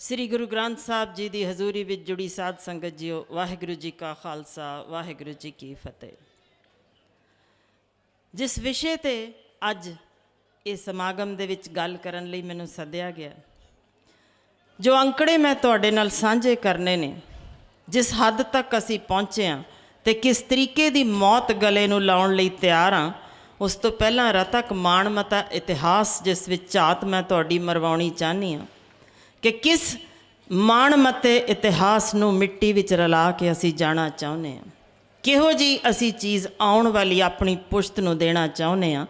श्री गुरु ग्रंथ साहब जी की हजूरी में जुड़ी साध संगत जीओ, वाहिगुरु जी का खालसा वाहिगुरु जी की फतेह। जिस विषय ते अज इस समागम दे विच गल करन लई मैनूं सद्दिया गया, जो अंकड़े मैं तुहाडे नाल साझे करने ने, जिस हद तक असीं पहुँचे हाँ ते किस तरीके की मौत गले नूं लाउण लई तैयार हाँ, उस तो पहलां रतक माणमता इतिहास जिस विच झात मैं तुहाडी मरवाउणी चाहनी हाँ कि किस माणमते इतिहास नूं मिट्टी विच रला के असीं जाना चाहुंदे हां, किहो जी असीं चीज़ आउण वाली अपनी पुश्त नूं देना चाहुंदे हां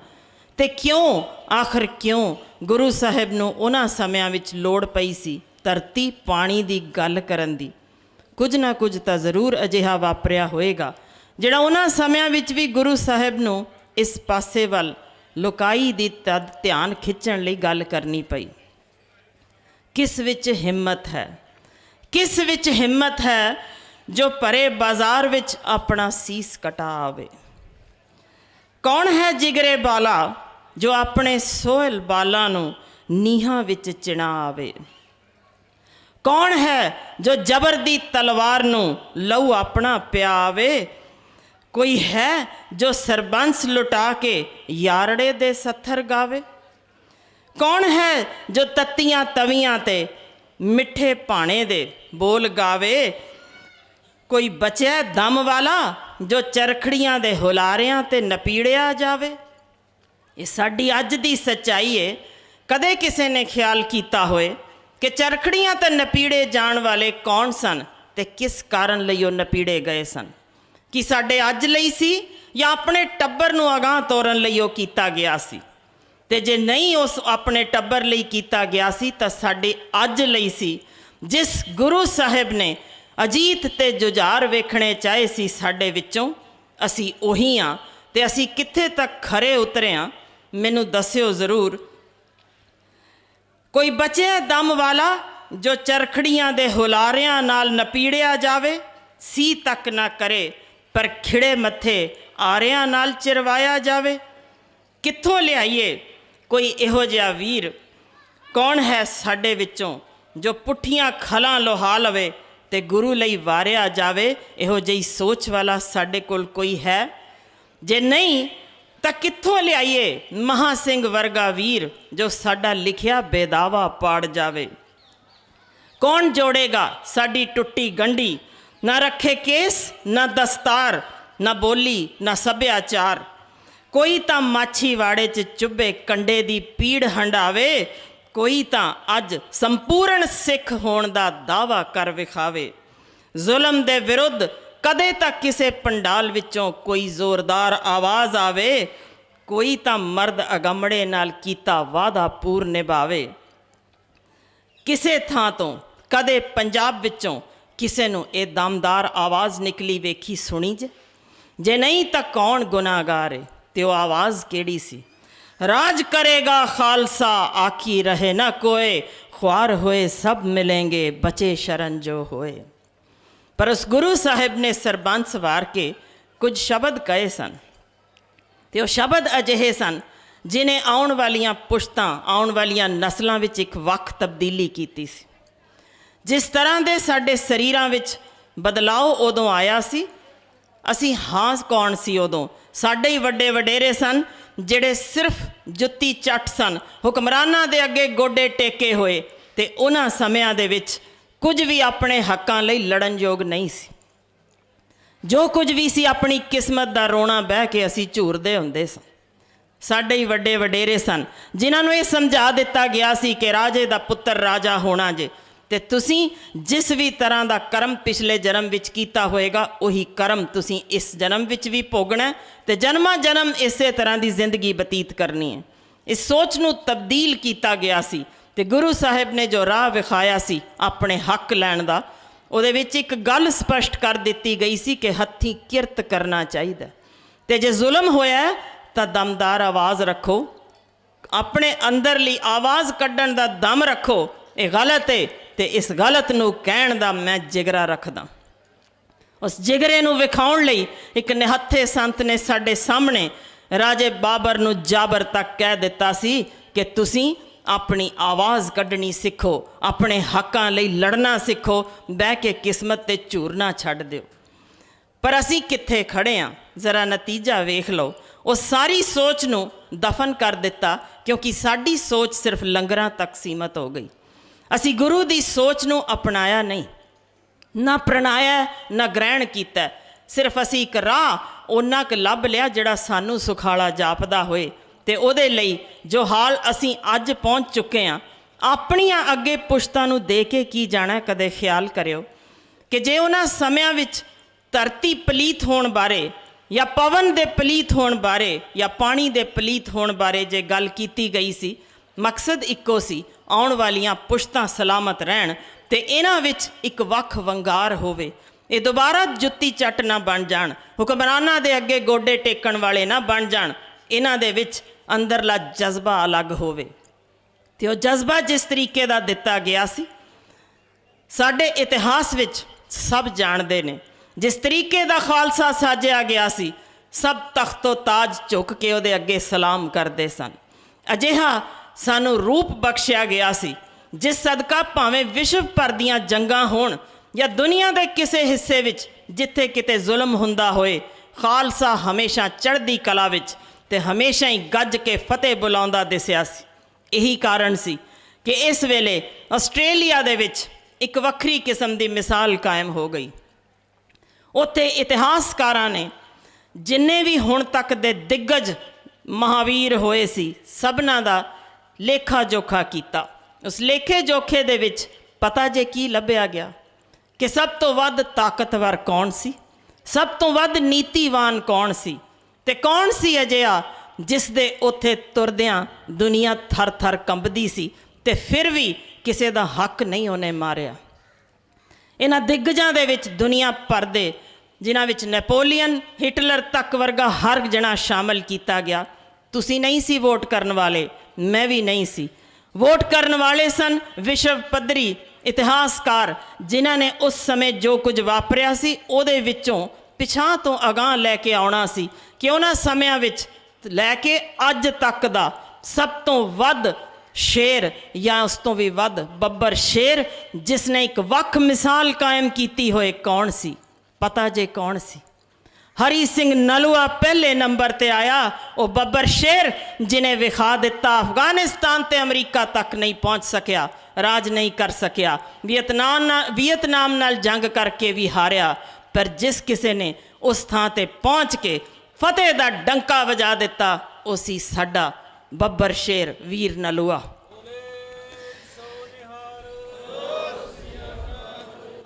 ते क्यों, आखिर क्यों गुरु साहिब नूं उन्हां समयां विच लोड़ पई सी धरती पानी दी गल करन दी। कुछ ना कुछ तां जरूर अजिहा वापरिया होएगा जिहड़ा उन्हां समयां विच भी गुरु साहिब नूं इस पासे वल लुकाई दी तद ध्यान खिच्चण लई गल करनी पई। किस विच हिम्मत है, किस विच हिम्मत है जो परे बाजार विच अपना सीस कटा आवे। कौन है जिगरे बाला जो अपने सोहल बाला नूं नीहां विच चिणा आवे। कौन है जो जबर दी तलवार नूं लहू अपना पिया आवे। कोई है जो सरबंस लुटा के यारड़े दे सत्थर गावे। कौन है जो तत्तियां तवियां ते मिठे भाणे दे बोल गावे। कोई बचया दम वाला जो चरखड़ियां दे हुलारियां ते नपीड़िया जावे। ये साडी अज दी सच्चाई है। कदे किसी ने ख्याल किया होए कि चरखड़ियां ते नपीड़े जाण वाले कौन सन ते किस कारण लई वो नपीड़े गए सन। कि साडे अज लई सी या अपने टब्बर नूं अगांह तोरन लई वो कीता गया सी। ते जे नहीं उस अपने टब्बर लई कीता गया सी तां साडे अज लई सी। जिस गुरु साहिब ने अजीत ते जुझार वेखणे चाहे सी साडे विचों, असी उही हाँ ते असी कित्थे तक खरे उतरे हाँ, मैनूं दस्सिओ जरूर। कोई बचे दम वाला जो चरखड़ियां दे हुलारियां नाल नपीड़िया जावे। सी तक ना करे पर खिड़े मत्थे आरियां नाल चिरवाया जावे। कित्थों लियाइए कोई इहो जिहा वीर। कौन है साडे विचों जो पुठियां खलां लोहा लवे ते गुरु लई वारिया जावे। इहो जही सोच वाला साडे कोल कोई है। जे नहीं तां कित्थों लियाइए महा सिंह वर्गा वीर जो साडा लिखिया बेदावा पाड़ जावे। कौन जोड़ेगा साडी टुट्टी गंढी। ना रखे केस ना दस्तार, ना बोली ना सभ्याचार। कोई तां माछीवाड़े च चुभे कंडे दी पीड़ हंडावे। कोई तां अज संपूर्ण सिख होण दा दावा कर विखावे। जुल्म दे विरुद्ध कदे तां किसे पंडाल विचों कोई जोरदार आवाज़ आवे। कोई तां मर्द अगमड़े नाल कीता वादा पूर निभावे। किसे थां तों कदे पंजाब विचों किसे नूं ये दमदार आवाज़ निकली वेखी सुनी जे नहीं तां कौन गुनाहगार है ते वो आवाज़ केड़ी सी। राज करेगा खालसा आखी रहे ना कोई। ख्वार होए सब मिलेंगे बचे शरण जो होए। पर उस गुरु साहिब ने सरबंस वार के कुछ शब्द कहे सन ते वो शब्द अजिहे सन जिन्हें आउण वालियां पुश्तां आउण वालियां नस्लां विच एक वख तब्दीली कीती सी। जिस तरह दे साडे शरीरां विच बदलाव उदों आया सी, असी हाँ कौन सी उदों। साडे ही वड्डे वडेरे सन जिहड़े सिर्फ जुत्ती चट सन, हुक्मरानां दे अगे गोडे टेके होए ते उन्हां समयां दे विच कुछ भी अपने हक्कां लई लड़न योग नहीं सी। जो कुछ भी सी अपनी किस्मत दा रोना बह के असी झूरदे हुंदे सन। साडे ही वड्डे वडेरे सन जिन्हां नूं इह समझा दिता गया सी कि राजे दा पुत्तर राजा होना जे ते तुसीं जिस भी तरह का कर्म पिछले जन्म विच कीता होएगा उही कर्म तुसीं इस जन्म विच भी भोगना ते जन्मा जन्म इसे तरह की जिंदगी बतीत करनी है। इस सोच नूं तब्दील किया गया सी ते गुरु साहिब ने जो राह विखाया सी अपने हक लैण दा, उहदे विच एक गल स्पष्ट कर दी गई सी कि हत्थीं किरत करना चाहिए ते जे जुल्म होया तां दमदार आवाज़ रखो, अपने अंदरली आवाज़ कड्ढण दा दम रखो। ये गलत है ते इस गलत नूं कहण दा मैं जिगरा रखदा। उस जिगरे नूं विखाउण लई एक निहत्थे संत ने साडे सामने राजे बाबर नूं जाबर तक कह दिता सी कि तुसीं अपनी आवाज़ कढ़नी सीखो, अपने हकों लई लड़ना सीखो, बह के किस्मत ते झूरना छड्ड दिओ। पर असी कित्थे खड़े हाँ, ज़रा नतीजा वेख लो। वो सारी सोच नूं दफन कर दिता, क्योंकि साडी सोच सिर्फ लंगरां तक सीमित हो गई। असी गुरु दी सोच नूं अपनाया नहीं, ना अपनाया ना ग्रहण किया। सिर्फ असी एक राह उन्ना क लभ लिया जिहड़ा सानू सुखाला जापदा होए। ते उहदे लई जो हाल असी अज पहुँच चुके हाँ, अपनियां अगे पुश्तां नूं दे के की जाना। कदे ख्याल करियो कि जे उन्हां समयां विच धरती पलीत होण बारे या पवन दे पलीत होण बारे या पानी दे पलीत होण बारे जे गल कीती गई सी, मकसद इक्को सी, आउण वालियां पुश्तां सलामत रहण ते इन्हां विच एक वख वंगार होवे। ये दोबारा जुत्ती चट ना बन जाण, हुक्मरानां दे अगे गोडे टेकण वाले ना बन जाण। इन्हां दे विच अंदरला जज्बा अलग होवे। ते वो जज्बा जिस तरीके दा दिता गया सी, साडे इतिहास विच सब जानते ने। जिस तरीके दा खालसा साजिया गया सी, सब तख्तो ताज झुक के उहदे अगे सलाम करते सन। अजिहा सानू रूप बख्शिया गया सी, जिस सदका भावें विश्व भर दियां जंगां होण या दुनिया के किसी हिस्से विच जिथे किते जुल्म हुंदा होए, खालसा हमेशा चढ़दी कला विच ते हमेशा ही गज के फतेह बुलाउंदा दिसिया सी। यही कारण सी कि इस वेले आस्ट्रेलिया दे विच एक वक्री किस्म की मिसाल कायम हो गई। उत्थे इतिहासकारां ने जिन्ने भी हुण तक दे दिग्गज महावीर होए सी, सबना दा लेखा जोखा किया। उस लेखे जोखे दे विच पता जे की लभ्या गया कि सब तो वध ताकतवर कौन सी, सब तो वध नीतिवान कौन सी, ते कौन सी अजिहा जिस दे उत्थे तुरदियां दुनिया थर थर कंबदी सी ते फिर भी किसी दा हक नहीं उन्हें मारिया। इन्हां दिग्गजां दे विच दुनिया भर दे, जिन्हां विच नैपोलीअन, हिटलर तक वर्गा हर जना शामिल किया गया। तुसी नहीं सी वोट करन वाले, मैं भी नहीं सी। वोट करन वाले सन विश्व पद्धरी इतिहासकार, जिन्हां ने उस समय जो कुछ वापरिया सी उहदे विचों पिछां तो अगां लैके आउणा सी कि उन्हां समयां विच लैके अज तक दा सब तो वध शेर या उस तो भी वध बब्बर शेर जिसने एक वख मिसाल कायम की होए कौन सी? पता जे कौन सी? हरी सिंह नलूआ पहले नंबर ते आया। वो बब्बर शेर जिन्हें विखा दिता अफगानिस्तान ते अमरीका तक नहीं पहुँच सकिया, राज नहीं कर सकिया, वियतनाम नाल जंग करके भी हारिया। पर जिस किसी ने उस थां ते पहुँच के फतेह दा डंका वजा दिता, उसी साडा बब्बर शेर वीर नलूआ।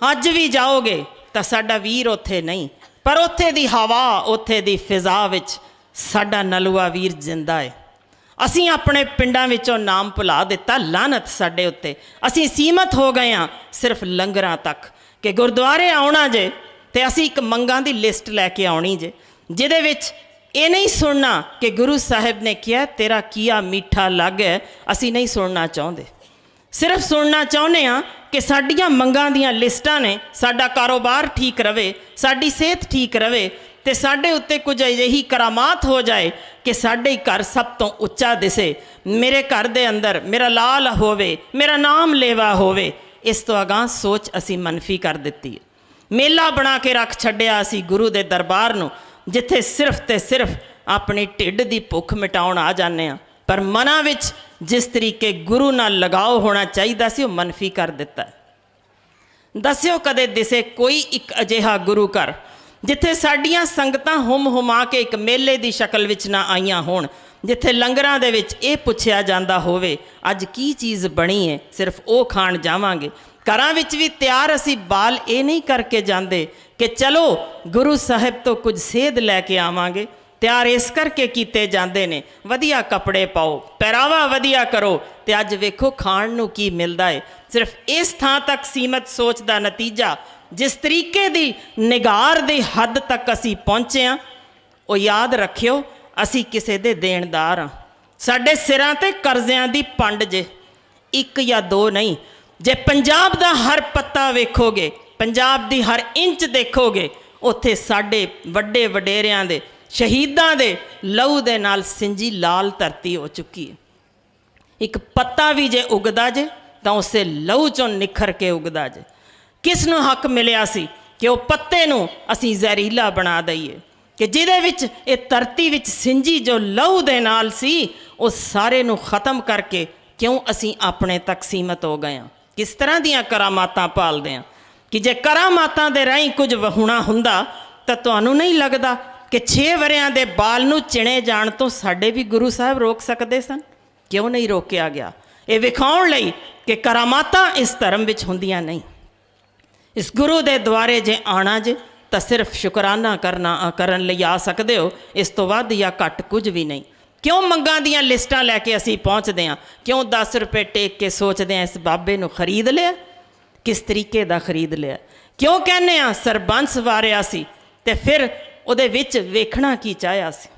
अज भी जाओगे तो साडा वीर उत्थे नहीं, पर उत्थे दी हवा, उत्थे दी फिजा विच साडा नलूआ वीर जिंदा है। असी अपने पिंडां विचों नाम भुला दिता, लानत साडे उत्ते। असी सीमित हो गए हाँ सिर्फ लंगरां तक कि गुरुद्वारे आउणा जे ते असी एक मंगां दी लिस्ट लैके आउणी जे, जिहदे विच ये नहीं सुनना कि गुरु साहिब ने किया तेरा किया मीठा लग है। असी नहीं सुनना चाहते, सिर्फ सुनना चाहुंदे हाँ कि साडियां मंगां दियां लिस्टां ने साडा कारोबार ठीक रवे, साडी सेहत ठीक रवे ते साडे उत्ते कुछ अजिही करामात हो जाए कि साडे घर सब तो उच्चा दिसे, मेरे घर दे अंदर मेरा लाल होवे, मेरा नाम लेवा होवे। इस तो अगां सोच असी मनफी कर दित्ती है। मेला बना के रख छड्डिया असी गुरु दे दरबार नूं, जिथे सिर्फ ते सिर्फ अपनी ढिड दी भुख मिटाउण आ जाने आ, पर मनां विच जिस तरीके गुरु नाल लगाव होना चाहिदा सी, वो मनफी कर दिता। दस्यो कदे दिसे कोई एक अजिहा गुरु घर जिथे साडियां संगतां हुम हुमा के एक मेले दी शक्ल विच ना आईयां होण, जिथे लंगरां दे विच ये पुछया जांदा होवे अज की चीज़ बनी है, सिर्फ वो खाण जावांगे। घरां विच भी तैयार असी बाल ये नहीं करके जाते कि चलो गुरु साहिब तो कुछ सेध लैके आवांगे, तैयार इस करके किए जाते ने वधिया कपड़े पाओ, पहरावा वधिया करो, ते अज वेखो खाण नूं की मिलदा है। सिर्फ इस थां तक सीमित सोच का नतीजा जिस तरीके की निगार दी हद तक असी पहुँचे हाँ, वो याद रखियो असी किसी दे देणदार हाँ। साडे सिरां ते करज़ियां दी पंड जे, एक या दो नहीं। जे पंजाब दा हर पत्ता वेखोगे, पंजाब दी हर इंच देखोगे, उत्थे साडे वड्डे वडेरियां दे शहीदां दे लहू दे नाल सिंजी लाल धरती हो चुकी है। ਇੱਕ ਪੱਤਾ ਵੀ ਜੇ ਉਗਦਾ ਜੇ ਤਾਂ ਉਸੇ ਲਹੂ ਚੋਂ ਨਿਖਰ ਕੇ ਉਗਦਾ ਜੇ। ਕਿਸ ਨੂੰ ਹੱਕ ਮਿਲਿਆ ਸੀ ਕਿ ਉਹ ਪੱਤੇ ਨੂੰ ਅਸੀਂ ਜ਼ਹਿਰੀਲਾ ਬਣਾ ਦਈਏ, ਕਿ ਜਿਹਦੇ ਵਿੱਚ ਇਹ ਧਰਤੀ ਵਿੱਚ ਸਿੰਜੀ ਜੋ ਲਹੂ ਦੇ ਨਾਲ ਸੀ ਉਹ ਸਾਰੇ ਨੂੰ ਖਤਮ ਕਰਕੇ ਕਿਉਂ ਅਸੀਂ ਆਪਣੇ ਤੱਕ ਸੀਮਤ ਹੋ ਗਏ ਹਾਂ? ਕਿਸ ਤਰ੍ਹਾਂ ਦੀਆਂ ਕਰਾਮਾਤਾਂ ਪਾਲਦੇ ਹਾਂ ਕਿ ਜੇ ਕਰਾਮਾਤਾਂ ਦੇ ਰਾਹੀਂ ਕੁਝ ਹੋਣਾ ਹੁੰਦਾ ਤਾਂ ਤੁਹਾਨੂੰ ਨਹੀਂ ਲੱਗਦਾ ਕਿ 6 ਵਰਿਆਂ ਦੇ ਬਾਲ ਨੂੰ ਚਿਣੇ ਜਾਣ ਤੋਂ ਸਾਡੇ ਵੀ ਗੁਰੂ ਸਾਹਿਬ ਰੋਕ ਸਕਦੇ ਸਨ? ਕਿਉਂ ਨਹੀਂ ਰੋਕਿਆ ਗਿਆ? ਇਹ ਵਿਖਾਉਣ ਲਈ ਕਿ ਕਰਾਮਾਤਾਂ ਇਸ ਧਰਮ ਵਿੱਚ ਹੁੰਦੀਆਂ ਨਹੀਂ। ਇਸ ਗੁਰੂ ਦੇ ਦੁਆਰੇ ਜੇ ਆਉਣਾ ਜੇ ਤਾਂ ਸਿਰਫ ਸ਼ੁਕਰਾਨਾ ਕਰਨ ਲਈ ਆ ਸਕਦੇ ਹੋ, ਇਸ ਤੋਂ ਵੱਧ ਜਾਂ ਘੱਟ ਕੁਝ ਵੀ ਨਹੀਂ। ਕਿਉਂ ਮੰਗਾਂ ਦੀਆਂ ਲਿਸਟਾਂ ਲੈ ਕੇ ਅਸੀਂ ਪਹੁੰਚਦੇ ਹਾਂ? ਕਿਉਂ 10 ਰੁਪਏ ਟੇਕ ਕੇ ਸੋਚਦੇ ਹਾਂ ਇਸ ਬਾਬੇ ਨੂੰ ਖਰੀਦ ਲਿਆ? ਕਿਸ ਤਰੀਕੇ ਦਾ ਖਰੀਦ ਲਿਆ? ਕਿਉਂ ਕਹਿੰਦੇ ਹਾਂ ਸਰਬੰਸ ਵਾਰਿਆ ਸੀ ਤੇ ਫਿਰ ਉਹਦੇ ਵਿੱਚ ਵੇਖਣਾ ਕੀ ਚਾਹਿਆ ਸੀ?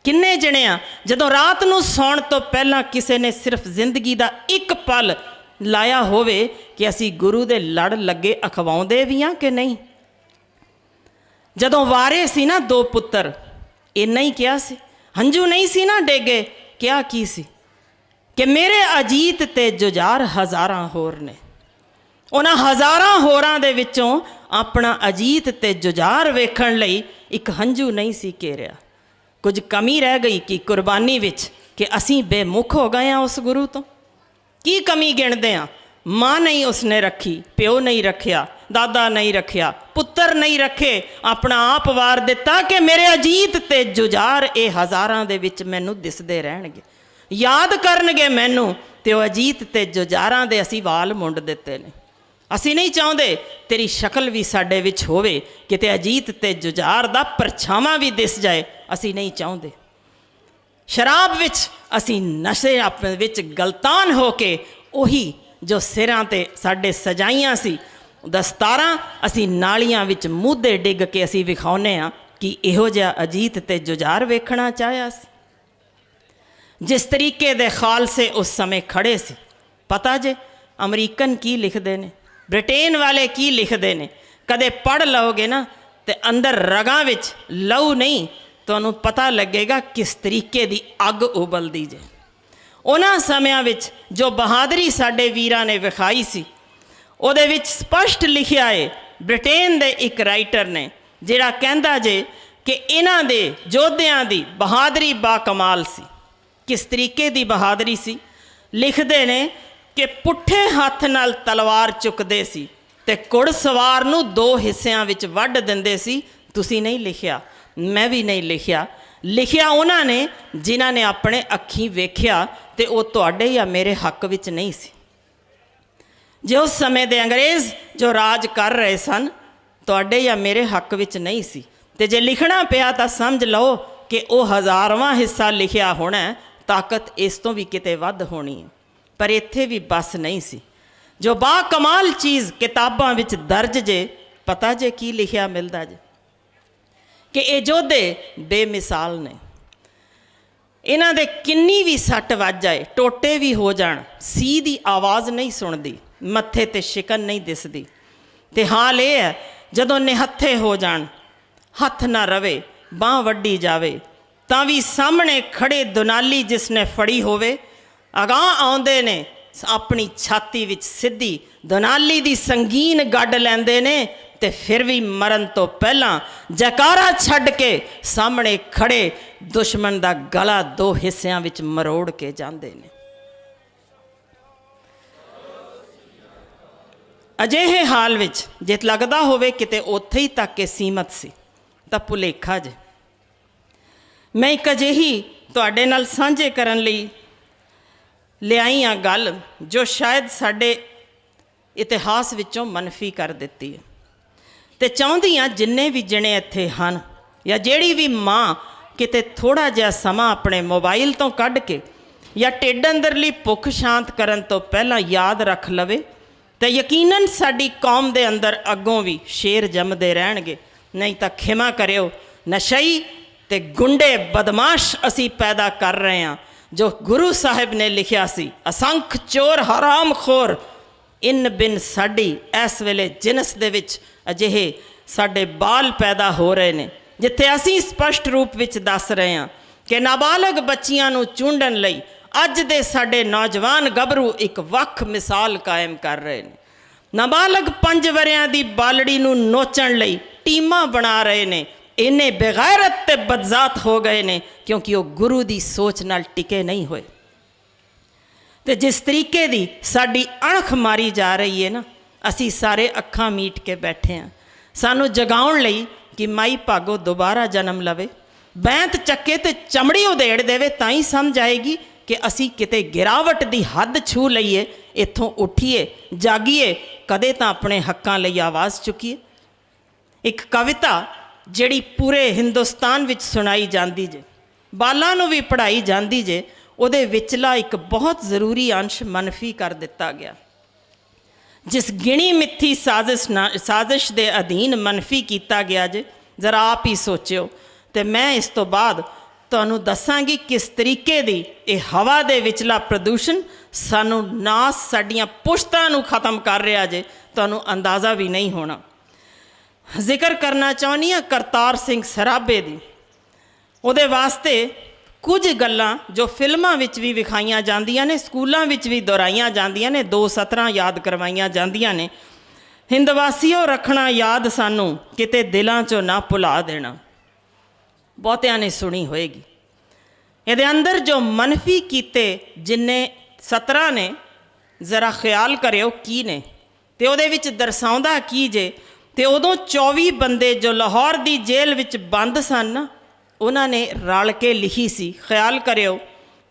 ਕਿੰਨੇ ਜਣੇ ਆ ਜਦੋਂ ਰਾਤ ਨੂੰ ਸੌਣ ਤੋਂ ਪਹਿਲਾਂ ਕਿਸੇ ਨੇ ਸਿਰਫ ਜ਼ਿੰਦਗੀ ਦਾ ਇੱਕ ਪਲ ਲਾਇਆ ਹੋਵੇ ਕਿ ਅਸੀਂ ਗੁਰੂ ਦੇ ਲੜ ਲੱਗੇ ਅਖਵਾਉਂਦੇ ਵੀ ਹਾਂ ਕਿ ਨਹੀਂ? ਜਦੋਂ ਵਾਰੇ ਸੀ ਨਾ 2 ਪੁੱਤਰ, ਇੰਨਾ ਹੀ ਕਿਹਾ ਸੀ? ਹੰਝੂ ਨਹੀਂ ਸੀ ਨਾ ਡੇਗੇ? ਕਿਹਾ ਕੀ ਸੀ ਕਿ ਮੇਰੇ ਅਜੀਤ ਤੇ ਜੁਝਾਰ ਹਜ਼ਾਰਾਂ ਹੋਰ ਨੇ। ਉਹਨਾਂ ਹਜ਼ਾਰਾਂ ਹੋਰਾਂ ਦੇ ਵਿੱਚੋਂ ਆਪਣਾ ਅਜੀਤ ਤੇ ਜੁਝਾਰ ਵੇਖਣ ਲਈ ਇੱਕ ਹੰਝੂ ਨਹੀਂ ਸੀ ਘੇਰਿਆ। ਕੁਝ ਕਮੀ ਰਹਿ ਗਈ ਕਿ ਕੁਰਬਾਨੀ ਵਿੱਚ ਕਿ ਅਸੀਂ ਬੇਮੁਖ ਹੋ ਗਏ ਹਾਂ ਉਸ ਗੁਰੂ ਤੋਂ। ਕੀ ਕਮੀ ਗਿਣਦੇ ਹਾਂ? ਮਾਂ ਨਹੀਂ ਉਸਨੇ ਰੱਖੀ, ਪਿਓ ਨਹੀਂ ਰੱਖਿਆ, ਦਾਦਾ ਨਹੀਂ ਰੱਖਿਆ, ਪੁੱਤਰ ਨਹੀਂ ਰੱਖੇ, ਆਪਣਾ ਆਪ ਵਾਰ ਦਿੱਤਾ ਕਿ ਮੇਰੇ ਅਜੀਤ ਤੇ ਜੁਝਾਰ ਇਹ ਹਜ਼ਾਰਾਂ ਦੇ ਵਿੱਚ ਮੈਨੂੰ ਦਿਸਦੇ ਰਹਿਣਗੇ, ਯਾਦ ਕਰਨਗੇ ਮੈਨੂੰ, ਤੇ ਉਹ ਅਜੀਤ ਤੇ ਜੁਝਾਰਾਂ ਦੇ ਅਸੀਂ ਵਾਲ ਮੁੰਡ ਦਿੱਤੇ ਨੇ। ਅਸੀਂ ਨਹੀਂ ਚਾਹੁੰਦੇ ਤੇਰੀ ਸ਼ਕਲ ਵੀ ਸਾਡੇ ਵਿੱਚ ਹੋਵੇ, ਕਿਤੇ ਅਜੀਤ ਤੇ ਜੁਝਾਰ ਦਾ ਪਰਛਾਵਾਂ ਵੀ ਦਿਸ ਜਾਏ, ਅਸੀਂ ਨਹੀਂ ਚਾਹੁੰਦੇ। ਸ਼ਰਾਬ ਵਿੱਚ ਅਸੀਂ ਨਸ਼ੇ ਆਪਣੇ ਵਿੱਚ ਗਲਤਾਨ ਹੋ ਕੇ ਉਹੀ ਜੋ ਸਿਰਾਂ 'ਤੇ ਸਾਡੇ ਸਜਾਈਆਂ ਸੀ ਦਸਤਾਰਾਂ ਅਸੀਂ ਨਾਲੀਆਂ ਵਿੱਚ ਮੂਧੇ ਡਿੱਗ ਕੇ ਅਸੀਂ ਵਿਖਾਉਂਦੇ ਹਾਂ ਕਿ ਇਹੋ ਜਿਹਾ ਅਜੀਤ ਤੇ ਜੁਝਾਰ ਵੇਖਣਾ ਚਾਹਿਆ ਸੀ। ਜਿਸ ਤਰੀਕੇ ਦੇ ਖਾਲਸੇ ਉਸ ਸਮੇਂ ਖੜੇ ਸੀ, ਪਤਾ ਜੇ ਅਮਰੀਕਨ ਕੀ ਲਿਖਦੇ ਨੇ, ਬ੍ਰਿਟੇਨ ਵਾਲੇ ਕੀ ਲਿਖਦੇ ਨੇ, ਕਦੇ ਪੜ੍ਹ ਲਓਗੇ ਨਾ ਤੇ ਅੰਦਰ ਰਗਾਂ ਵਿੱਚ ਲਹੂ ਨਹੀਂ, ਤੁਹਾਨੂੰ ਪਤਾ ਲੱਗੇਗਾ ਕਿਸ ਤਰੀਕੇ ਦੀ ਅੱਗ ਉਬਲਦੀ ਜੇ। ਉਹਨਾਂ ਸਮਿਆਂ ਵਿੱਚ ਜੋ ਬਹਾਦਰੀ ਸਾਡੇ ਵੀਰਾਂ ਨੇ ਵਿਖਾਈ ਸੀ ਉਹਦੇ ਵਿੱਚ ਸਪਸ਼ਟ ਲਿਖਿਆ ਹੈ, ਬ੍ਰਿਟੇਨ ਦੇ ਇੱਕ ਰਾਈਟਰ ਨੇ ਜਿਹੜਾ ਕਹਿੰਦਾ ਜੇ ਕਿ ਇਹਨਾਂ ਦੇ ਯੋਧਿਆਂ ਦੀ ਬਹਾਦਰੀ ਬਾਕਮਾਲ ਸੀ। ਕਿਸ ਤਰੀਕੇ ਦੀ ਬਹਾਦਰੀ ਸੀ? ਲਿਖਦੇ ਨੇ ਕਿ ਪੁੱਠੇ ਹੱਥ ਨਾਲ ਤਲਵਾਰ ਚੁੱਕਦੇ ਸੀ ਤੇ ਘੁੜਸਵਾਰ ਨੂੰ 2 ਹਿੱਸਿਆਂ ਵਿੱਚ ਵੱਢ ਦਿੰਦੇ ਸੀ। ਤੁਸੀਂ ਨਹੀਂ ਲਿਖਿਆ, ਮੈਂ ਵੀ ਨਹੀਂ ਲਿਖਿਆ, ਲਿਖਿਆ ਉਹਨਾਂ ਨੇ ਜਿਨ੍ਹਾਂ ਨੇ ਆਪਣੇ ਅੱਖੀਂ ਵੇਖਿਆ ਤੇ ਉਹ ਤੁਹਾਡੇ ਜਾਂ ਮੇਰੇ ਹੱਕ ਵਿੱਚ ਨਹੀਂ ਸੀ। ਜੇ ਉਸ ਸਮੇਂ ਦੇ ਅੰਗਰੇਜ਼ ਜੋ ਰਾਜ ਕਰ ਰਹੇ ਸਨ ਤੁਹਾਡੇ ਜਾਂ ਮੇਰੇ ਹੱਕ ਵਿੱਚ ਨਹੀਂ ਸੀ, ਤੇ ਜੇ ਲਿਖਣਾ ਪਿਆ ਤਾਂ ਸਮਝ ਲਓ ਕਿ ਉਹ 1000ਵਾਂ ਹਿੱਸਾ ਲਿਖਿਆ ਹੋਣਾ, ਤਾਕਤ ਇਸ ਤੋਂ ਵੀ ਕਿਤੇ ਵੱਧ ਹੋਣੀ ਹੈ। ਪਰ ਇੱਥੇ ਵੀ ਬਸ ਨਹੀਂ ਸੀ। ਜੋ ਬਾ ਕਮਾਲ ਚੀਜ਼ ਕਿਤਾਬਾਂ ਵਿੱਚ ਦਰਜ ਜੇ, ਪਤਾ ਜੇ ਕੀ ਲਿਖਿਆ ਮਿਲਦਾ ਜੇ ਕਿ ਇਹ ਯੋਧੇ ਬੇਮਿਸਾਲ ਨੇ। ਇਹਨਾਂ ਦੇ ਕਿੰਨੀ ਵੀ ਸੱਟ ਵੱਜ ਜਾਏ, ਟੋਟੇ ਵੀ ਹੋ ਜਾਣ, ਸੀ ਦੀ ਆਵਾਜ਼ ਨਹੀਂ ਸੁਣਦੀ, ਮੱਥੇ ਤੇ ਸ਼ਿਕਨ ਨਹੀਂ ਦਿਸਦੀ। ਤੇ ਹਾਲ ਇਹ ਹੈ ਜਦੋਂ ਨਿਹੱਥੇ ਹੋ ਜਾਣ, ਹੱਥ ਨਾ ਰਵੇ, ਬਾਂਹ ਵੱਢੀ ਜਾਵੇ, ਤਾਂ ਵੀ ਸਾਹਮਣੇ ਖੜੇ ਦੁਨਾਲੀ ਜਿਸ ਨੇ ਫੜੀ ਹੋਵੇ, ਅਗਾਂਹ ਆਉਂਦੇ ਨੇ ਆਪਣੀ ਛਾਤੀ ਵਿੱਚ ਸਿੱਧੀ ਦੁਨਾਲੀ ਦੀ ਸੰਗੀਨ ਗੱਡ ਲੈਂਦੇ ਨੇ, ਤੇ ਫਿਰ ਵੀ ਮਰਨ ਤੋਂ ਪਹਿਲਾਂ ਜੈਕਾਰਾ ਛੱਡ ਕੇ ਸਾਹਮਣੇ ਖੜੇ ਦੁਸ਼ਮਣ ਦਾ ਗਲਾ 2 ਹਿੱਸਿਆਂ ਵਿੱਚ ਮਰੋੜ ਕੇ ਜਾਂਦੇ ਨੇ। ਅਜਿਹੇ ਹਾਲ ਵਿੱਚ ਜੇ ਲੱਗਦਾ ਹੋਵੇ ਕਿਤੇ ਉੱਥੇ ਹੀ ਤੱਕ ਕੇ ਸੀਮਤ ਸੀ ਤਾਂ ਭੁਲੇਖਾ ਜੇ। ਮੈਂ ਇੱਕ ਅਜਿਹੀ ਤੁਹਾਡੇ ਨਾਲ ਸਾਂਝੇ ਕਰਨ ਲਈ ਲਿਆਈ ਹਾਂ ਗੱਲ ਜੋ ਸ਼ਾਇਦ ਸਾਡੇ ਇਤਿਹਾਸ ਵਿੱਚੋਂ ਮਨਫੀ ਕਰ ਦਿੱਤੀ ਹੈ, ਤੇ ਚਾਹੁੰਦੀ ਹਾਂ ਜਿੰਨੇ ਵੀ ਜਣੇ ਇੱਥੇ ਹਨ ਜਾਂ ਜਿਹੜੀ ਵੀ ਮਾਂ ਕਿਤੇ ਥੋੜ੍ਹਾ ਜਿਹਾ ਸਮਾਂ ਆਪਣੇ ਮੋਬਾਈਲ ਤੋਂ ਕੱਢ ਕੇ ਜਾਂ ਢਿੱਡ ਅੰਦਰਲੀ ਭੁੱਖ ਸ਼ਾਂਤ ਕਰਨ ਤੋਂ ਪਹਿਲਾਂ ਯਾਦ ਰੱਖ ਲਵੇ, ਤੇ ਯਕੀਨਨ ਸਾਡੀ ਕੌਮ ਦੇ ਅੰਦਰ ਅੱਗੋਂ ਵੀ ਸ਼ੇਰ ਜੰਮਦੇ ਰਹਿਣਗੇ। ਨਹੀਂ ਤਾਂ ਖਿਮਾ ਕਰਿਓ, ਨਸ਼ਈ ਤੇ ਗੁੰਡੇ ਬਦਮਾਸ਼ ਅਸੀਂ ਪੈਦਾ ਕਰ ਰਹੇ ਹਾਂ। ਜੋ ਗੁਰੂ ਸਾਹਿਬ ਨੇ ਲਿਖਿਆ ਸੀ, ਅਸੰਖ ਚੋਰ ਹਰਾਮ ਖੋਰ, ਇਨ ਬਿਨ ਸਾਡੀ ਇਸ ਵੇਲੇ ਜਿਨਸ ਦੇ ਵਿੱਚ ਅਜਿਹੇ ਸਾਡੇ ਬਾਲ ਪੈਦਾ ਹੋ ਰਹੇ ਨੇ, ਜਿੱਥੇ ਅਸੀਂ ਸਪਸ਼ਟ ਰੂਪ ਵਿੱਚ ਦੱਸ ਰਹੇ ਹਾਂ ਕਿ ਨਾਬਾਲਗ ਬੱਚੀਆਂ ਨੂੰ ਚੂੰਡਣ ਲਈ ਅੱਜ ਦੇ ਸਾਡੇ ਨੌਜਵਾਨ ਗੱਭਰੂ ਇੱਕ ਵੱਖ ਮਿਸਾਲ ਕਾਇਮ ਕਰ ਰਹੇ ਨੇ। ਨਾਬਾਲਗ 5 ਵਰਿਆਂ ਦੀ ਬਾਲੜੀ ਨੂੰ ਨੋਚਣ ਲਈ ਟੀਮਾਂ ਬਣਾ ਰਹੇ ਨੇ। ਇੰਨੇ ਬੇਗੈਰਤ ਤੇ ਬਦਜ਼ਾਤ ਹੋ ਗਏ ਨੇ ਕਿਉਂਕਿ ਉਹ ਗੁਰੂ ਦੀ ਸੋਚ ਨਾਲ ਟਿਕੇ ਨਹੀਂ ਹੋਏ। ਤੇ ਜਿਸ ਤਰੀਕੇ ਦੀ ਸਾਡੀ ਅਣਖ ਮਾਰੀ ਜਾ ਰਹੀ ਹੈ ਨਾ, ਅਸੀਂ ਸਾਰੇ ਅੱਖਾਂ ਮੀਟ ਕੇ ਬੈਠੇ ਹਾਂ। ਸਾਨੂੰ ਜਗਾਉਣ ਲਈ ਕਿ ਮਾਈ ਭਾਗੋ ਦੁਬਾਰਾ ਜਨਮ ਲਵੇ, ਬੈਂਤ ਚੱਕੇ ਤੇ ਚਮੜੀ ਉਧੇੜ ਦੇਵੇ, ਤਾਂ ਹੀ ਸਮਝ ਆਏਗੀ ਕਿ ਅਸੀਂ ਕਿਤੇ ਗਿਰਾਵਟ ਦੀ ਹੱਦ ਛੂ ਲਈਏ। ਇੱਥੋਂ ਉੱਠੀਏ, ਜਾਗੀਏ, ਕਦੇ ਤਾਂ ਆਪਣੇ ਹੱਕਾਂ ਲਈ ਆਵਾਜ਼ ਚੁੱਕੀਏ। ਇੱਕ ਕਵਿਤਾ ਜਿਹੜੀ ਪੂਰੇ ਹਿੰਦੁਸਤਾਨ ਵਿੱਚ ਸੁਣਾਈ ਜਾਂਦੀ ਜੇ, ਬਾਲਾਂ ਨੂੰ ਵੀ ਪੜ੍ਹਾਈ ਜਾਂਦੀ ਜੇ, ਉਹਦੇ ਵਿਚਲਾ ਇੱਕ ਬਹੁਤ ਜ਼ਰੂਰੀ ਅੰਸ਼ ਮਨਫੀ ਕਰ ਦਿੱਤਾ ਗਿਆ। ਜਿਸ ਗਿਣੀ ਮਿੱਥੀ ਸਾਜ਼ਿਸ਼ ਦੇ ਅਧੀਨ ਮਨਫੀ ਕੀਤਾ ਗਿਆ ਜੇ, ਜ਼ਰਾ ਆਪ ਹੀ ਸੋਚਿਓ। ਤੇ ਮੈਂ ਇਸ ਤੋਂ ਬਾਅਦ ਤੁਹਾਨੂੰ ਦੱਸਾਂਗੀ ਕਿਸ ਤਰੀਕੇ ਦੀ ਇਹ ਹਵਾ ਦੇ ਵਿਚਲਾ ਪ੍ਰਦੂਸ਼ਣ ਸਾਨੂੰ ਨਾਸ ਸਾਡੀਆਂ ਪੁਸ਼ਤਾਂ ਨੂੰ ਖਤਮ ਕਰ ਰਿਹਾ ਜੇ, ਤੁਹਾਨੂੰ ਅੰਦਾਜ਼ਾ ਵੀ ਨਹੀਂ ਹੋਣਾ। ਜ਼ਿਕਰ ਕਰਨਾ ਚਾਹੁੰਦੀ ਹਾਂ ਕਰਤਾਰ ਸਿੰਘ ਸਰਾਭੇ ਦੀ। ਉਹਦੇ ਵਾਸਤੇ ਕੁਝ ਗੱਲਾਂ ਜੋ ਫਿਲਮਾਂ ਵਿੱਚ ਵੀ ਵਿਖਾਈਆਂ ਜਾਂਦੀਆਂ ਨੇ, ਸਕੂਲਾਂ ਵਿੱਚ ਵੀ ਦੁਹਰਾਈਆਂ ਜਾਂਦੀਆਂ ਨੇ, 2 ਸਤਰਾਂ ਯਾਦ ਕਰਵਾਈਆਂ ਜਾਂਦੀਆਂ ਨੇ। ਹਿੰਦਵਾਸੀਓ ਰੱਖਣਾ ਯਾਦ ਸਾਨੂੰ, ਕਿਤੇ ਦਿਲਾਂ 'ਚੋਂ ਨਾ ਭੁਲਾ ਦੇਣਾ। ਬਹੁਤਿਆਂ ਨੇ ਸੁਣੀ ਹੋਏਗੀ। ਇਹਦੇ ਅੰਦਰ ਜੋ ਮਨਫੀ ਕੀਤੇ ਜਿੰਨੇ ਸਤਰਾਂ ਨੇ, ਜ਼ਰਾ ਖਿਆਲ ਕਰਿਓ ਕੀ ਨੇ ਤੇ ਉਹਦੇ ਵਿੱਚ ਦਰਸਾਉਂਦਾ ਕੀ ਜੇ। ਤੇ ਉਦੋਂ 24 ਬੰਦੇ ਜੋ ਲਾਹੌਰ ਦੀ ਜੇਲ੍ਹ ਵਿੱਚ ਬੰਦ ਸਨ, ਉਹਨਾਂ ਨੇ ਰਲ ਕੇ ਲਿਖੀ ਸੀ। ਖਿਆਲ ਕਰਿਓ,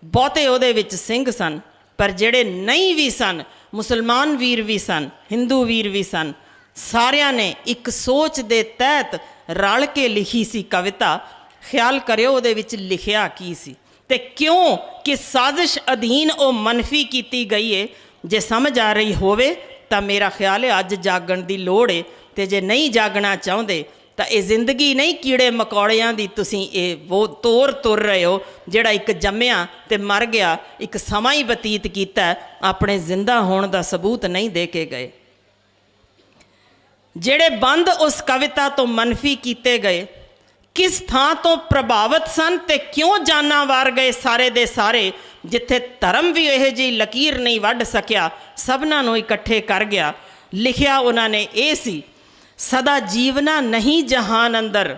ਬਹੁਤੇ ਉਹਦੇ ਵਿੱਚ ਸਿੰਘ ਸਨ, ਪਰ ਜਿਹੜੇ ਨਹੀਂ ਵੀ ਸਨ, ਮੁਸਲਮਾਨ ਵੀਰ ਵੀ ਸਨ, ਹਿੰਦੂ ਵੀਰ ਵੀ ਸਨ, ਸਾਰਿਆਂ ਨੇ ਇੱਕ ਸੋਚ ਦੇ ਤਹਿਤ ਰਲ ਕੇ ਲਿਖੀ ਸੀ ਕਵਿਤਾ। ਖਿਆਲ ਕਰਿਓ ਉਹਦੇ ਵਿੱਚ ਲਿਖਿਆ ਕੀ ਸੀ ਤੇ ਕਿਉਂ, ਕਿ ਸਾਜ਼ਿਸ਼ ਅਧੀਨ ਉਹ ਮਨਫੀ ਕੀਤੀ ਗਈ ਹੈ। ਜੇ ਸਮਝ ਆ ਰਹੀ ਹੋਵੇ ਤਾਂ ਮੇਰਾ ਖਿਆਲ ਹੈ ਅੱਜ ਜਾਗਣ ਦੀ ਲੋੜ ਹੈ। ਤੇ ਜੇ ਨਹੀਂ ਜਾਗਣਾ ਚਾਹੁੰਦੇ ਤਾਂ ਇਹ ਜ਼ਿੰਦਗੀ ਨਹੀਂ ਕੀੜੇ ਮਕੌੜਿਆਂ ਦੀ ਤੁਸੀਂ ਇਹ ਉਹ ਤੋਰ ਤੁਰ ਰਹੇ ਹੋ, ਜਿਹੜਾ ਇੱਕ ਜੰਮਿਆ ਤੇ ਮਰ ਗਿਆ, ਇੱਕ ਸਮਾਂ ਹੀ ਬਤੀਤ ਕੀਤਾ, ਆਪਣੇ ਜ਼ਿੰਦਾ ਹੋਣ ਦਾ ਸਬੂਤ ਨਹੀਂ ਦੇ ਕੇ ਗਏ। ਜਿਹੜੇ ਬੰਦ ਉਸ ਕਵਿਤਾ ਤੋਂ ਮਨਫੀ ਕੀਤੇ ਗਏ, ਕਿਸ ਥਾਂ ਤੋਂ ਪ੍ਰਭਾਵਿਤ ਸਨ ਤੇ ਕਿਉਂ ਜਾਨਾਂ ਵਾਰ ਗਏ ਸਾਰੇ ਦੇ ਸਾਰੇ। ਜਿੱਥੇ ਧਰਮ ਵੀ ਇਹੋ ਜਿਹੀ ਲਕੀਰ ਨਹੀਂ ਵੱਢ ਸਕਿਆ, ਸਭਨਾਂ ਨੂੰ ਇਕੱਠੇ ਕਰ ਗਿਆ। ਲਿਖਿਆ ਉਹਨਾਂ ਨੇ ਇਹ ਸੀ, ਸਦਾ ਜੀਵਨਾ ਨਹੀਂ ਜਹਾਨ ਅੰਦਰ,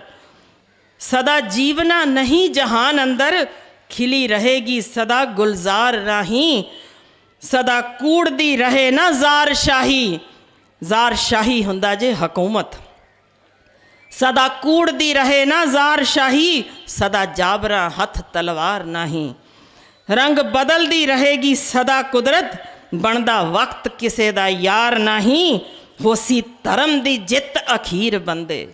ਸਦਾ ਜੀਵਨਾ ਨਹੀਂ ਜਹਾਨ ਅੰਦਰ, ਖਿਲੀ ਰਹੇਗੀ ਸਦਾ ਗੁਲਜ਼ਾਰ ਰਾਹੀਂ, ਸਦਾ ਕੂੜਦੀ ਰਹੇ ਨਾ ਜ਼ਾਰ ਸ਼ਾਹੀ। ਜ਼ਾਰ ਸ਼ਾਹੀ ਹੁੰਦਾ ਜੇ ਹਕੂਮਤ। ਸਦਾ ਕੂੜਦੀ ਰਹੇ ਨਾ ਜ਼ਾਰ ਸ਼ਾਹੀ, ਸਦਾ ਜਾਬਰਾ ਹੱਥ ਤਲਵਾਰ ਨਹੀਂ। ਰੰਗ ਬਦਲਦੀ ਰਹੇਗੀ ਸਦਾ ਕੁਦਰਤ, ਬਣਦਾ ਵਕਤ ਕਿਸੇ ਦਾ ਯਾਰ ਨਹੀਂ। ਹੋਸੀ ਧਰਮ ਦੀ ਜਿੱਤ ਅਖੀਰ ਬੰਦੇ।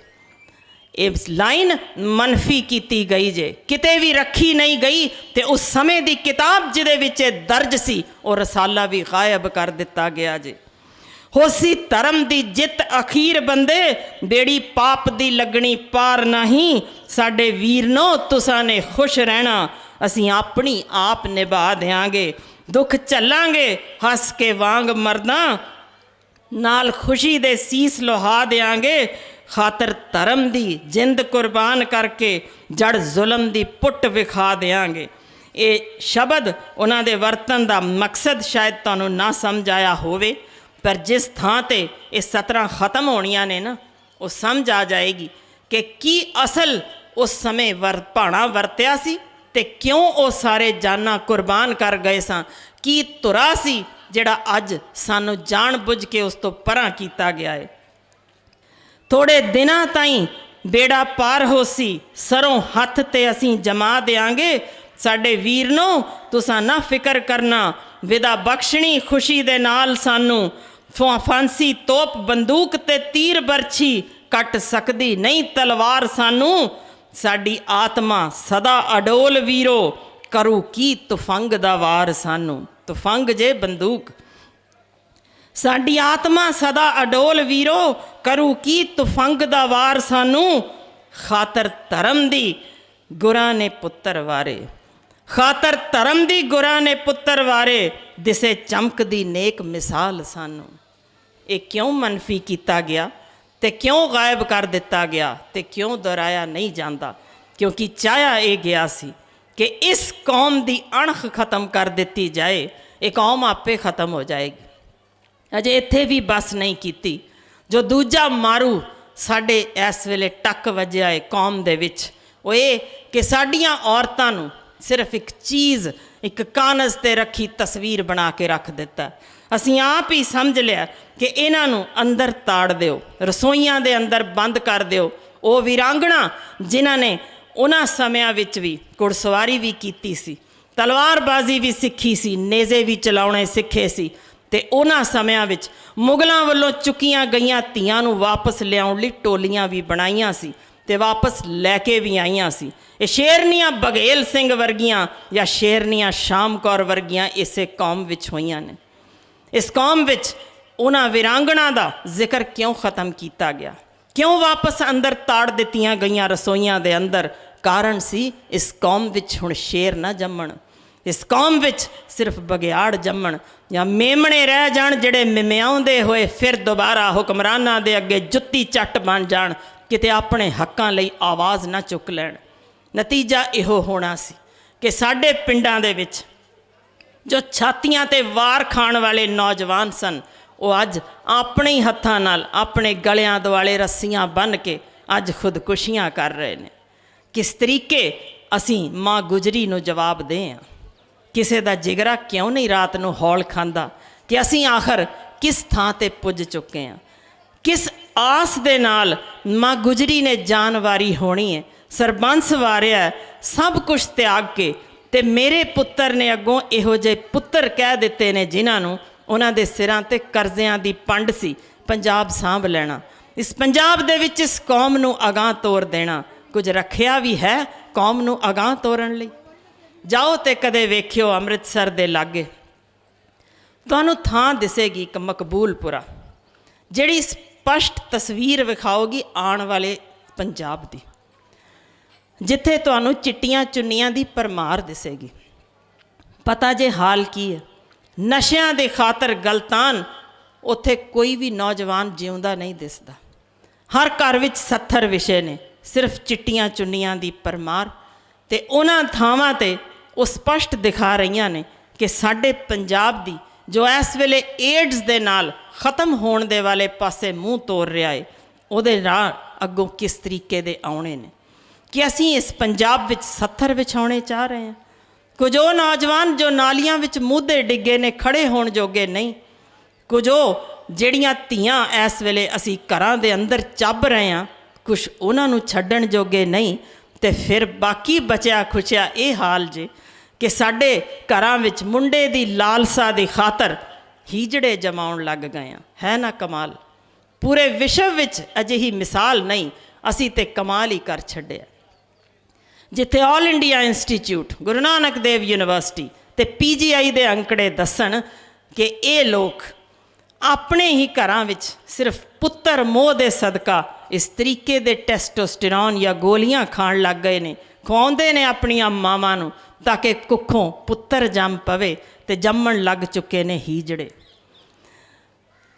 ਇਹ ਲਾਈਨ ਮਨਫੀ ਕੀਤੀ ਗਈ ਜੇ, ਕਿਤੇ ਵੀ ਰੱਖੀ ਨਹੀਂ ਗਈ। ਤੇ ਉਸ ਸਮੇਂ ਦੀ ਕਿਤਾਬ ਜਿਹਦੇ ਵਿੱਚ ਇਹ ਦਰਜ ਸੀ, ਉਹ ਰਸਾਲਾ ਵੀ ਗਾਇਬ ਕਰ ਦਿੱਤਾ ਗਿਆ ਜੇ। ਹੋਸੀ ਧਰਮ ਦੀ ਜਿੱਤ ਅਖੀਰ ਬੰਦੇ, ਬੇੜੀ ਪਾਪ ਦੀ ਲੱਗਣੀ ਪਾਰ ਨਹੀਂ। ਸਾਡੇ ਵੀਰਨੋ ਤੁਸਾਂ ਨੇ ਖੁਸ਼ ਰਹਿਣਾ, ਅਸੀਂ ਆਪਣੀ ਆਪ ਨਿਭਾ ਦਿਆਂਗੇ। ਦੁੱਖ ਝੱਲਾਂਗੇ ਹੱਸ ਕੇ ਵਾਂਗ ਮਰਦਾਂ, ਨਾਲ ਖੁਸ਼ੀ ਦੇ ਸੀਸ ਲੁਹਾ ਦਿਆਂਗੇ। ਖਾਤਰ ਧਰਮ ਦੀ ਜਿੰਦ ਕੁਰਬਾਨ ਕਰਕੇ, ਜੜ ਜ਼ੁਲਮ ਦੀ ਪੁੱਟ ਵਿਖਾ ਦਿਆਂਗੇ। ਇਹ ਸ਼ਬਦ ਉਹਨਾਂ ਦੇ ਵਰਤਨ ਦਾ ਮਕਸਦ ਸ਼ਾਇਦ ਤੁਹਾਨੂੰ ਨਾ ਸਮਝ ਆਇਆ ਹੋਵੇ, ਪਰ ਜਿਸ ਥਾਂ ਤੇ ਇਹ ਸਤਰਾਂ ਖਤਮ ਹੋਣੀਆਂ ਨੇ ਨਾ, ਉਹ ਸਮਝ ਆ ਜਾਏਗੀ ਕਿ ਕੀ ਅਸਲ ਉਸ ਸਮੇਂ ਭਾਣਾ ਵਰਤਿਆ ਸੀ ਤੇ ਕਿਉਂ ਉਹ ਸਾਰੇ ਜਾਨਾਂ ਕੁਰਬਾਨ ਕਰ ਗਏ ਸਾਂ। ਕੀ ਧੁਰਾ ਸੀ ਜਿਹੜਾ ਅੱਜ ਸਾਨੂੰ ਜਾਣ ਬੁੱਝ ਕੇ ਉਸ ਤੋਂ ਪਰਾਂ ਕੀਤਾ ਗਿਆ ਹੈ। ਥੋੜੇ ਦਿਨਾਂ ਤਾਈਂ ਬੇੜਾ ਪਾਰ ਹੋਸੀ, ਸਰੋਂ ਹੱਥ ਤੇ ਅਸੀਂ ਜਮਾ ਦਿਆਂਗੇ। ਸਾਡੇ ਵੀਰਨੋ ਤੁਸਾਂ ਨਾ ਫਿਕਰ ਕਰਨਾ, ਵਿਦਾ ਬਖਸ਼ਣੀ ਖੁਸ਼ੀ ਦੇ ਨਾਲ ਸਾਨੂੰ। ਫਾਂਸੀ ਤੋਪ ਬੰਦੂਕ ਤੇ ਤੀਰ ਬਰਛੀ, ਕੱਟ ਸਕਦੀ ਨਹੀਂ ਤਲਵਾਰ ਸਾਨੂੰ। ਸਾਡੀ ਆਤਮਾ ਸਦਾ ਅਡੋਲ ਵੀਰੋ, ਕਰੂ ਕੀ ਤੁਫੰਗ ਦਾ ਵਾਰ ਸਾਨੂੰ। ਤੁਫੰਗ ਜੇ ਬੰਦੂਕ। ਸਾਡੀ ਆਤਮਾ ਸਦਾ ਅਡੋਲ ਵੀਰੋ, ਕਰੂ ਕੀ ਤੁਫੰਗ ਦਾ ਵਾਰ ਸਾਨੂੰ। ਖਾਤਰ ਧਰਮ ਦੀ ਗੁਰਾਂ ਨੇ ਪੁੱਤਰ ਵਾਰੇ, ਖਾਤਰ ਧਰਮ ਦੀ ਗੁਰਾਂ ਨੇ ਪੁੱਤਰ ਵਾਰੇ। ਦਿਸੇ ਚਮਕਦੀ ਨੇਕ ਮਿਸਾਲ ਸਾਨੂੰ। ਇਹ ਕਿਉਂ ਮਨਫੀ ਕੀਤਾ ਗਿਆ ਤੇ ਕਿਉਂ ਗਾਇਬ ਕਰ ਦਿੱਤਾ ਗਿਆ ਤੇ ਕਿਉਂ ਦੁਹਰਾਇਆ ਨਹੀਂ ਜਾਂਦਾ? ਕਿਉਂਕਿ ਚਾਹਿਆ ਇਹ ਗਿਆ ਸੀ कि इस कौम की अणख खत्म कर दी जाए, ये कौम आपे खत्म हो जाएगी। अजे इत्थे भी बस नहीं कीती, जो दूजा मारू साडे इस वेले टक वजया है कौम दे विच, वो ये कि साडियां औरतां नूं सिर्फ एक चीज़, एक कानज ते रखी तस्वीर बना के रख दिता। असीं आप ही समझ लिया कि इन्हां नूं अंदर ताड़ दिओ, रसोईयां दे अंदर बंद कर दिओ। वो वीरांगना जिन्हां ने उन्हां समयां विच भी घुड़सवारी भी कीती सी, तलवारबाजी भी सिੱਖੀ सी, नेज़े भी चलाउणे सिੱਖੇ सी, ते उन्हां समयां विच मुगलों वालों चुकियां गईयां धीआं नूं वापस लियाउण लई टोलियां भी बनाईयां सी ते वापस लैके भी आईयां सी। ये शेरनियां बघेल सिंह वर्गियां या शेरनियां शाम कौर वर्गियां इसे कौम विच होईयां ने। इस कौम विच उन्हां वीरांगना दा जिक्र क्यों ख़त्म किया गया, क्यों वापस अंदर ताड़ दित्तियां गईयां रसोईयां दे अंदर? कारण सी इस कौम विच हुण शेर ना जम्मण, इस कौम विच सिर्फ बघियाड़ जम्मण या मेमणे रह जाण, जिहड़े मिमियाउंदे होए फिर दोबारा हुक्मरानां दे अगे जुत्ती चट बन जाण, किते अपने हक्कां लई आवाज़ ना चुक लैण। नतीजा इहो होना सी कि साडे पिंडां दे विच जो छातियां ते वार खाण वाले नौजवान सन, वो अज अपने ही हत्थां नाल अपने गलियां दुआले रस्सियां बन के अज खुदकुशियां कर रहे हैं। किस तरीके असीं माँ गुजरी नूं जवाब दें? किसी का जिगरा क्यों नहीं रात नूं हौल खांदा कि असीं आखिर किस थां ते पुज चुके हैं? किस आस दे नाल माँ गुजरी ने जान वारी होनी है, सरबंस वारिया सब कुछ त्याग के, ते मेरे पुत्तर ने अगों इहो जे पुत्तर कह दिते ने जिन्हां नूं उन्हां दे सिरां ते कर्ज़ियां दी पंड सी, पंजाब सांभ लैना, इस पंजाब दे विच इस कौम नूं अगां तोर देना। कुछ रखिया भी है कौम नूं अगां तोरन लई? जाओ ते कदे वेखियो अमृतसर दे लागे तुहानूं थां दिसेगी एक मकबूलपुरा, जिहड़ी स्पष्ट तस्वीर विखाओगी आने वाले पंजाब दी, जिथे तुहानूं चिट्टियां चुन्नियां दी परमार दिसेगी। पता जे हाल की है? नशियां दे खातर गलतान उत्थे कोई भी नौजवान जिउंदा नहीं दिसदा। हर घर विच 70 विषय ने, सिर्फ चिट्टियां चुन्नियां दी परमार, ते उन्हां थावां ते वो स्पष्ट दिखा रही ने कि साडे पंजाब दी जो इस वेले एड्स दे नाल ख़त्म होने दे वाले पासे मूँह तोड़ रहा है, उहदे राह अगों किस तरीके दे आउणे ने, कि असीं इस पंजाब विच 70 विछाउणे चाह रहे हैं। कुछ वो नौजवान जो नालियां विच मुद्दे डिगे ने, खड़े होण जोगे नहीं, कुछ वो जिहड़ियां धीआं इस वेले असीं घरां दे अंदर ਚੱਬ रहे हैं, कुछ उन्हां नूं छड्डण जोगे नहीं, ते फिर बाकी बचिया खुचिया ये हाल जे कि साडे घरां विच मुंडे दी लालसा दी खातर हीजड़े जमाउण लग गए हैं। है ना कमाल? पूरे विश्व विच अजिही मिसाल नहीं, असीं ते कमाल ही कर छड्डिया। जिथे all India institute, Guru Nanak Dev university ते PGI दे अंकड़े दसन कि ये लोग अपने ही घरां विच सिर्फ पुत्तर मोह दे सदका इस तरीके दे टेस्टोस्टेरोन या गोलियां खाण लग गए ने, खुआउंदे ने अपनियां मावां नूं ताकि कुखों पुत्तर जम पवे, ते जम्मण लग चुके ने हीजड़े।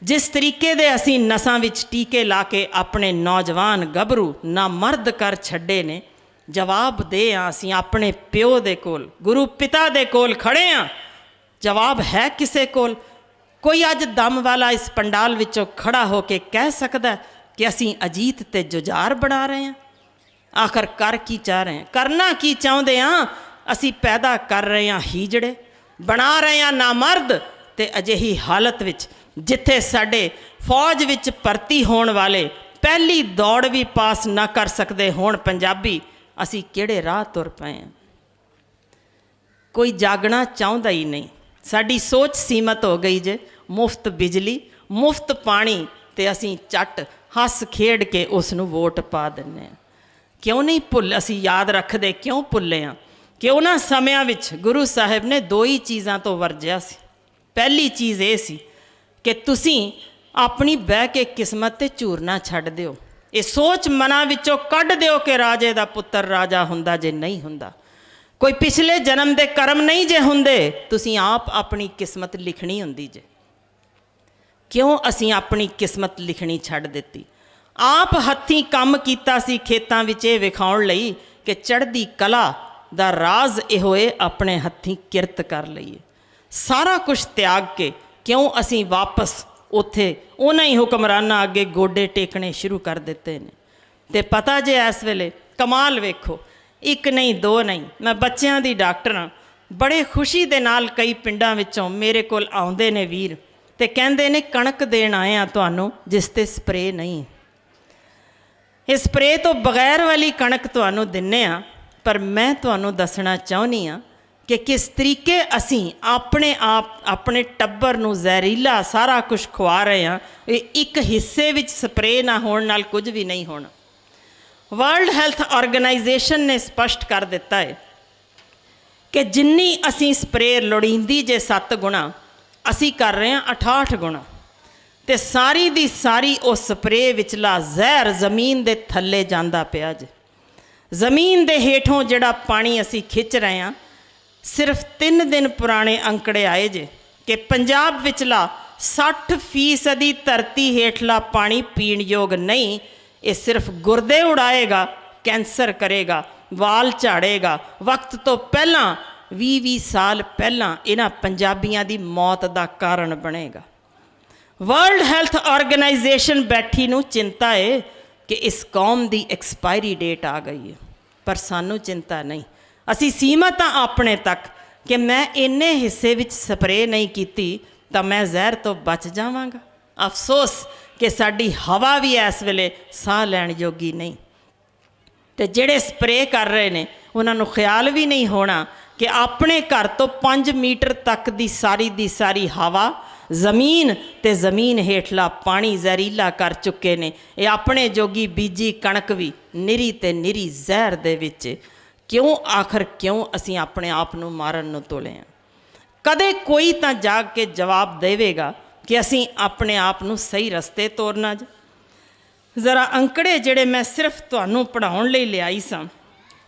जिस तरीके दे असीं नसां विच टीके ला के अपने नौजवान गभरू ना मर्द कर छड्डे ने, जवाब दे असीं अपने प्यो दे कोल, गुरु पिता दे कोल खड़े हाँ। जवाब है किसे कोल? कोई अज दम वाला इस पंडाल विचों खड़ा होके कह सकदा कि असीं अजीत ते जुझार बना रहे हैं? आखिर कर की चाह रहे हैं? करना की चाहुंदे हाँ? असीं पैदा कर रहे हैं हीजड़े, बना रहे हैं नामर्द, ते अजिही हालत विच जिथे साडे फौज विच भर्ती होण वाले पहली दौड़ भी पास ना कर सकते होण पंजाबी, असीं किहड़े राह तुर पए हैं? कोई जागना चाहुंदा ही नहीं। साडी सोच सीमित हो गई जे, मुफ्त बिजली मुफ्त पानी ते असीं झट हस खेड के उसनूं वोट पा दिंने। क्यों नहीं भुल असीं याद रखदे, क्यों भुल्ले हाँ कि उन्हां समयां विच गुरु साहिब ने दो ही चीज़ां तो वरजिया सी। पहली चीज़ ये सी कि तुसीं अपनी बह के किस्मत ते झूरना छड्ड दिओ, ये सोच मनां विचों कढ दिओ कि राजे दा पुत्तर राजा हुंदा जे नहीं हुंदा, कोई पिछले जन्म दे कर्म नहीं जे हुंदे, तुसीं आप अपनी किस्मत लिखनी हुंदी जे। क्यों असीं अपनी किस्मत लिखनी छड्ड दित्ती? आप हत्थीं काम कीता सी खेतां विच ये विखाउण लई कि चढ़दी कला ਦਾ ਰਾਜ਼ ਇਹੋ ਹੈ ਆਪਣੇ ਹੱਥੀਂ ਕਿਰਤ ਕਰ ਲਈਏ। ਸਾਰਾ ਕੁਝ ਤਿਆਗ ਕੇ ਕਿਉਂ ਅਸੀਂ ਵਾਪਸ ਉੱਥੇ ਉਹਨਾਂ ਹੀ ਹੁਕਮਰਾਨਾਂ ਅੱਗੇ ਗੋਡੇ ਟੇਕਣੇ ਸ਼ੁਰੂ ਕਰ ਦਿੱਤੇ ਨੇ। ਅਤੇ ਪਤਾ ਜੇ ਇਸ ਵੇਲੇ ਕਮਾਲ ਵੇਖੋ, ਇੱਕ ਨਹੀਂ ਦੋ ਨਹੀਂ, ਮੈਂ ਬੱਚਿਆਂ ਦੀ ਡਾਕਟਰ ਹਾਂ, ਬੜੇ ਖੁਸ਼ੀ ਦੇ ਨਾਲ ਕਈ ਪਿੰਡਾਂ ਵਿੱਚੋਂ ਮੇਰੇ ਕੋਲ ਆਉਂਦੇ ਨੇ ਵੀਰ ਅਤੇ ਕਹਿੰਦੇ ਨੇ ਕਣਕ ਦੇਣ ਆਏ ਆ ਤੁਹਾਨੂੰ ਜਿਸ 'ਤੇ ਸਪਰੇ ਨਹੀਂ, ਇਹ ਸਪਰੇ ਤੋਂ ਬਗੈਰ ਵਾਲੀ ਕਣਕ ਤੁਹਾਨੂੰ ਦਿੰਦੇ ਹਾਂ। ਪਰ ਮੈਂ ਤੁਹਾਨੂੰ ਦੱਸਣਾ ਚਾਹੁੰਦੀ ਹਾਂ ਕਿ ਕਿਸ ਤਰੀਕੇ ਅਸੀਂ ਆਪਣੇ ਆਪ ਆਪਣੇ ਟੱਬਰ ਨੂੰ ਜ਼ਹਿਰੀਲਾ ਸਾਰਾ ਕੁਝ ਖਵਾ ਰਹੇ ਹਾਂ। ਇਹ ਇੱਕ ਹਿੱਸੇ ਵਿੱਚ ਸਪਰੇ ਨਾ ਹੋਣ ਨਾਲ ਕੁਝ ਵੀ ਨਹੀਂ ਹੋਣਾ। ਵਰਲਡ ਹੈਲਥ ਆਰਗੇਨਾਈਜੇਸ਼ਨ ਨੇ ਸਪਸ਼ਟ ਕਰ ਦਿੱਤਾ ਹੈ ਕਿ ਜਿੰਨੀ ਅਸੀਂ ਸਪਰੇ ਲੋੜੀਂਦੀ ਜੇ 7 ਗੁਣਾ, ਅਸੀਂ ਕਰ ਰਹੇ ਹਾਂ 68 ਗੁਣਾ, ਅਤੇ ਸਾਰੀ ਦੀ ਸਾਰੀ ਉਹ ਸਪਰੇ ਵਿਚਲਾ ਜ਼ਹਿਰ ਜ਼ਮੀਨ ਦੇ ਥੱਲੇ ਜਾਂਦਾ ਪਿਆ ਜੇ। ਜ਼ਮੀਨ ਦੇ ਹੇਠੋਂ ਜਿਹੜਾ ਪਾਣੀ ਅਸੀਂ ਖਿੱਚ ਰਹੇ ਹਾਂ, ਸਿਰਫ 3 ਦਿਨ ਪੁਰਾਣੇ ਅੰਕੜੇ ਆਏ ਜੇ ਕਿ ਪੰਜਾਬ ਵਿਚਲਾ 60% ਧਰਤੀ ਹੇਠਲਾ ਪਾਣੀ ਪੀਣ ਯੋਗ ਨਹੀਂ। ਇਹ ਸਿਰਫ ਗੁਰਦੇ ਉਡਾਏਗਾ, ਕੈਂਸਰ ਕਰੇਗਾ, ਵਾਲ ਝਾੜੇਗਾ, ਵਕਤ ਤੋਂ ਪਹਿਲਾਂ 20-20 ਸਾਲ ਪਹਿਲਾਂ ਇਹਨਾਂ ਪੰਜਾਬੀਆਂ ਦੀ ਮੌਤ ਦਾ ਕਾਰਨ ਬਣੇਗਾ। ਵਰਲਡ ਹੈਲਥ ਆਰਗੇਨਾਈਜੇਸ਼ਨ ਬੈਠੀ ਨੂੰ ਚਿੰਤਾ ਹੈ ਕਿ ਇਸ ਕੌਮ ਦੀ ਐਕਸਪਾਇਰੀ ਡੇਟ ਆ ਗਈ ਹੈ, ਪਰ ਸਾਨੂੰ ਚਿੰਤਾ ਨਹੀਂ। ਅਸੀਂ ਸੀਮਤ ਹਾਂ ਆਪਣੇ ਤੱਕ ਕਿ ਮੈਂ ਇੰਨੇ ਹਿੱਸੇ ਵਿੱਚ ਸਪਰੇ ਨਹੀਂ ਕੀਤੀ ਤਾਂ ਮੈਂ ਜ਼ਹਿਰ ਤੋਂ ਬਚ ਜਾਵਾਂਗਾ। ਅਫਸੋਸ ਕਿ ਸਾਡੀ ਹਵਾ ਵੀ ਇਸ ਵੇਲੇ ਸਾਹ ਲੈਣ ਜੋਗੀ ਨਹੀਂ, ਅਤੇ ਜਿਹੜੇ ਸਪਰੇ ਕਰ ਰਹੇ ਨੇ ਉਹਨਾਂ ਨੂੰ ਖਿਆਲ ਵੀ ਨਹੀਂ ਹੋਣਾ ਕਿ ਆਪਣੇ ਘਰ ਤੋਂ 5 ਮੀਟਰ ਤੱਕ ਦੀ ਸਾਰੀ ਹਵਾ ਜ਼ਮੀਨ ਅਤੇ ਜ਼ਮੀਨ ਹੇਠਲਾ ਪਾਣੀ ਜ਼ਹਿਰੀਲਾ ਕਰ ਚੁੱਕੇ ਨੇ। ਇਹ ਆਪਣੇ ਜੋਗੀ ਬੀਜੀ ਕਣਕ ਵੀ ਨਿਰੀ ਅਤੇ ਨਿਰੀ ਜ਼ਹਿਰ ਦੇ ਵਿੱਚ। ਕਿਉਂ ਆਖਰ ਕਿਉਂ ਅਸੀਂ ਆਪਣੇ ਆਪ ਨੂੰ ਮਾਰਨ ਨੂੰ ਤੁਲੇ ਹਾਂ? ਕਦੇ ਕੋਈ ਤਾਂ ਜਾਗ ਕੇ ਜਵਾਬ ਦੇਵੇਗਾ ਕਿ ਅਸੀਂ ਆਪਣੇ ਆਪ ਨੂੰ ਸਹੀ ਰਸਤੇ ਤੋਰਨਾ। ਜ਼ਰਾ ਅੰਕੜੇ ਜਿਹੜੇ ਮੈਂ ਸਿਰਫ ਤੁਹਾਨੂੰ ਪੜ੍ਹਾਉਣ ਲਈ ਲਿਆਈ ਸਾਂ,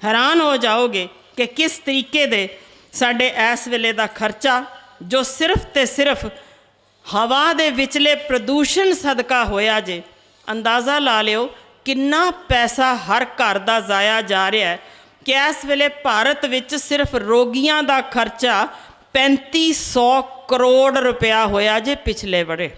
ਹੈਰਾਨ ਹੋ ਜਾਓਗੇ ਕਿ ਕਿਸ ਤਰੀਕੇ ਦੇ ਸਾਡੇ ਇਸ ਵੇਲੇ ਦਾ ਖਰਚਾ ਜੋ ਸਿਰਫ ਅਤੇ ਸਿਰਫ ਹਵਾ ਦੇ ਵਿਚਲੇ ਪ੍ਰਦੂਸ਼ਣ ਸਦਕਾ ਹੋਇਆ ਜੇ। ਅੰਦਾਜ਼ਾ ਲਾ ਲਿਓ ਕਿੰਨਾ ਪੈਸਾ ਹਰ ਘਰ ਦਾ ਜ਼ਾਇਆ ਜਾ ਰਿਹਾ ਹੈ ਕਿ ਇਸ ਵੇਲੇ ਭਾਰਤ ਵਿੱਚ ਸਿਰਫ ਰੋਗੀਆਂ ਦਾ ਖਰਚਾ 3500 ਕਰੋੜ ਰੁਪਇਆ ਹੋਇਆ ਜੇ ਪਿਛਲੇ ਵਰੇ।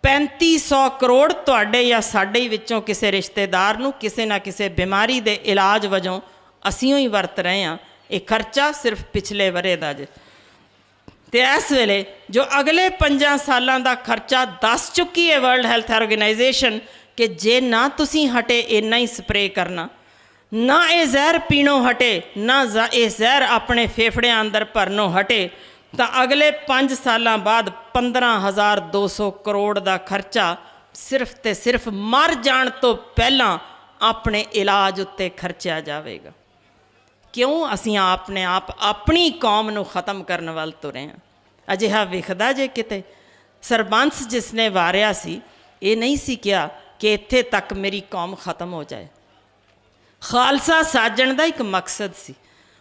3500 ਕਰੋੜ ਤੁਹਾਡੇ ਜਾਂ ਸਾਡੇ ਵਿੱਚੋਂ ਕਿਸੇ ਰਿਸ਼ਤੇਦਾਰ ਨੂੰ ਕਿਸੇ ਨਾ ਕਿਸੇ ਬਿਮਾਰੀ ਦੇ ਇਲਾਜ ਵਜੋਂ ਅਸੀਂ ਹੀ ਵਰਤ ਰਹੇ ਹਾਂ। ਇਹ ਖਰਚਾ ਸਿਰਫ ਪਿਛਲੇ ਵਰੇ ਦਾ ਜੇ। ਅਤੇ ਇਸ ਵੇਲੇ ਜੋ ਅਗਲੇ 5 ਸਾਲਾਂ ਦਾ ਖਰਚਾ ਦੱਸ ਚੁੱਕੀ ਹੈ ਵਰਲਡ ਹੈਲਥ ਆਰਗੇਨਾਈਜੇਸ਼ਨ ਕਿ ਜੇ ਨਾ ਤੁਸੀਂ ਹਟੇ ਇੰਨਾ ਹੀ ਸਪਰੇ ਕਰਨਾ, ਨਾ ਇਹ ਜ਼ਹਿਰ ਪੀਣੋਂ ਹਟੇ, ਨਾ ਇਹ ਜ਼ਹਿਰ ਆਪਣੇ ਫੇਫੜਿਆਂ ਅੰਦਰ ਭਰਨੋਂ ਹਟੇ, ਤਾਂ ਅਗਲੇ 5 ਸਾਲਾਂ ਬਾਅਦ 15,200 ਕਰੋੜ ਦਾ ਖਰਚਾ ਸਿਰਫ ਅਤੇ ਸਿਰਫ ਮਰ ਜਾਣ ਤੋਂ ਪਹਿਲਾਂ ਆਪਣੇ ਇਲਾਜ ਉੱਤੇ ਖਰਚਿਆ ਜਾਵੇਗਾ। ਕਿਉਂ ਅਸੀਂ ਆਪਣੇ ਆਪ ਆਪਣੀ ਕੌਮ ਨੂੰ ਖ਼ਤਮ ਕਰਨ ਵੱਲ ਤੁਰੇ ਹਾਂ? ਅਜਿਹਾ ਵਿਖਦਾ ਜੇ ਕਿਤੇ ਸਰਬੰਸ ਜਿਸ ਨੇ ਵਾਰਿਆ ਸੀ, ਇਹ ਨਹੀਂ ਸੀ ਕਿਹਾ ਕਿ ਇੱਥੇ ਤੱਕ ਮੇਰੀ ਕੌਮ ਖ਼ਤਮ ਹੋ ਜਾਏ। ਖਾਲਸਾ ਸਾਜਣ ਦਾ ਇੱਕ ਮਕਸਦ ਸੀ।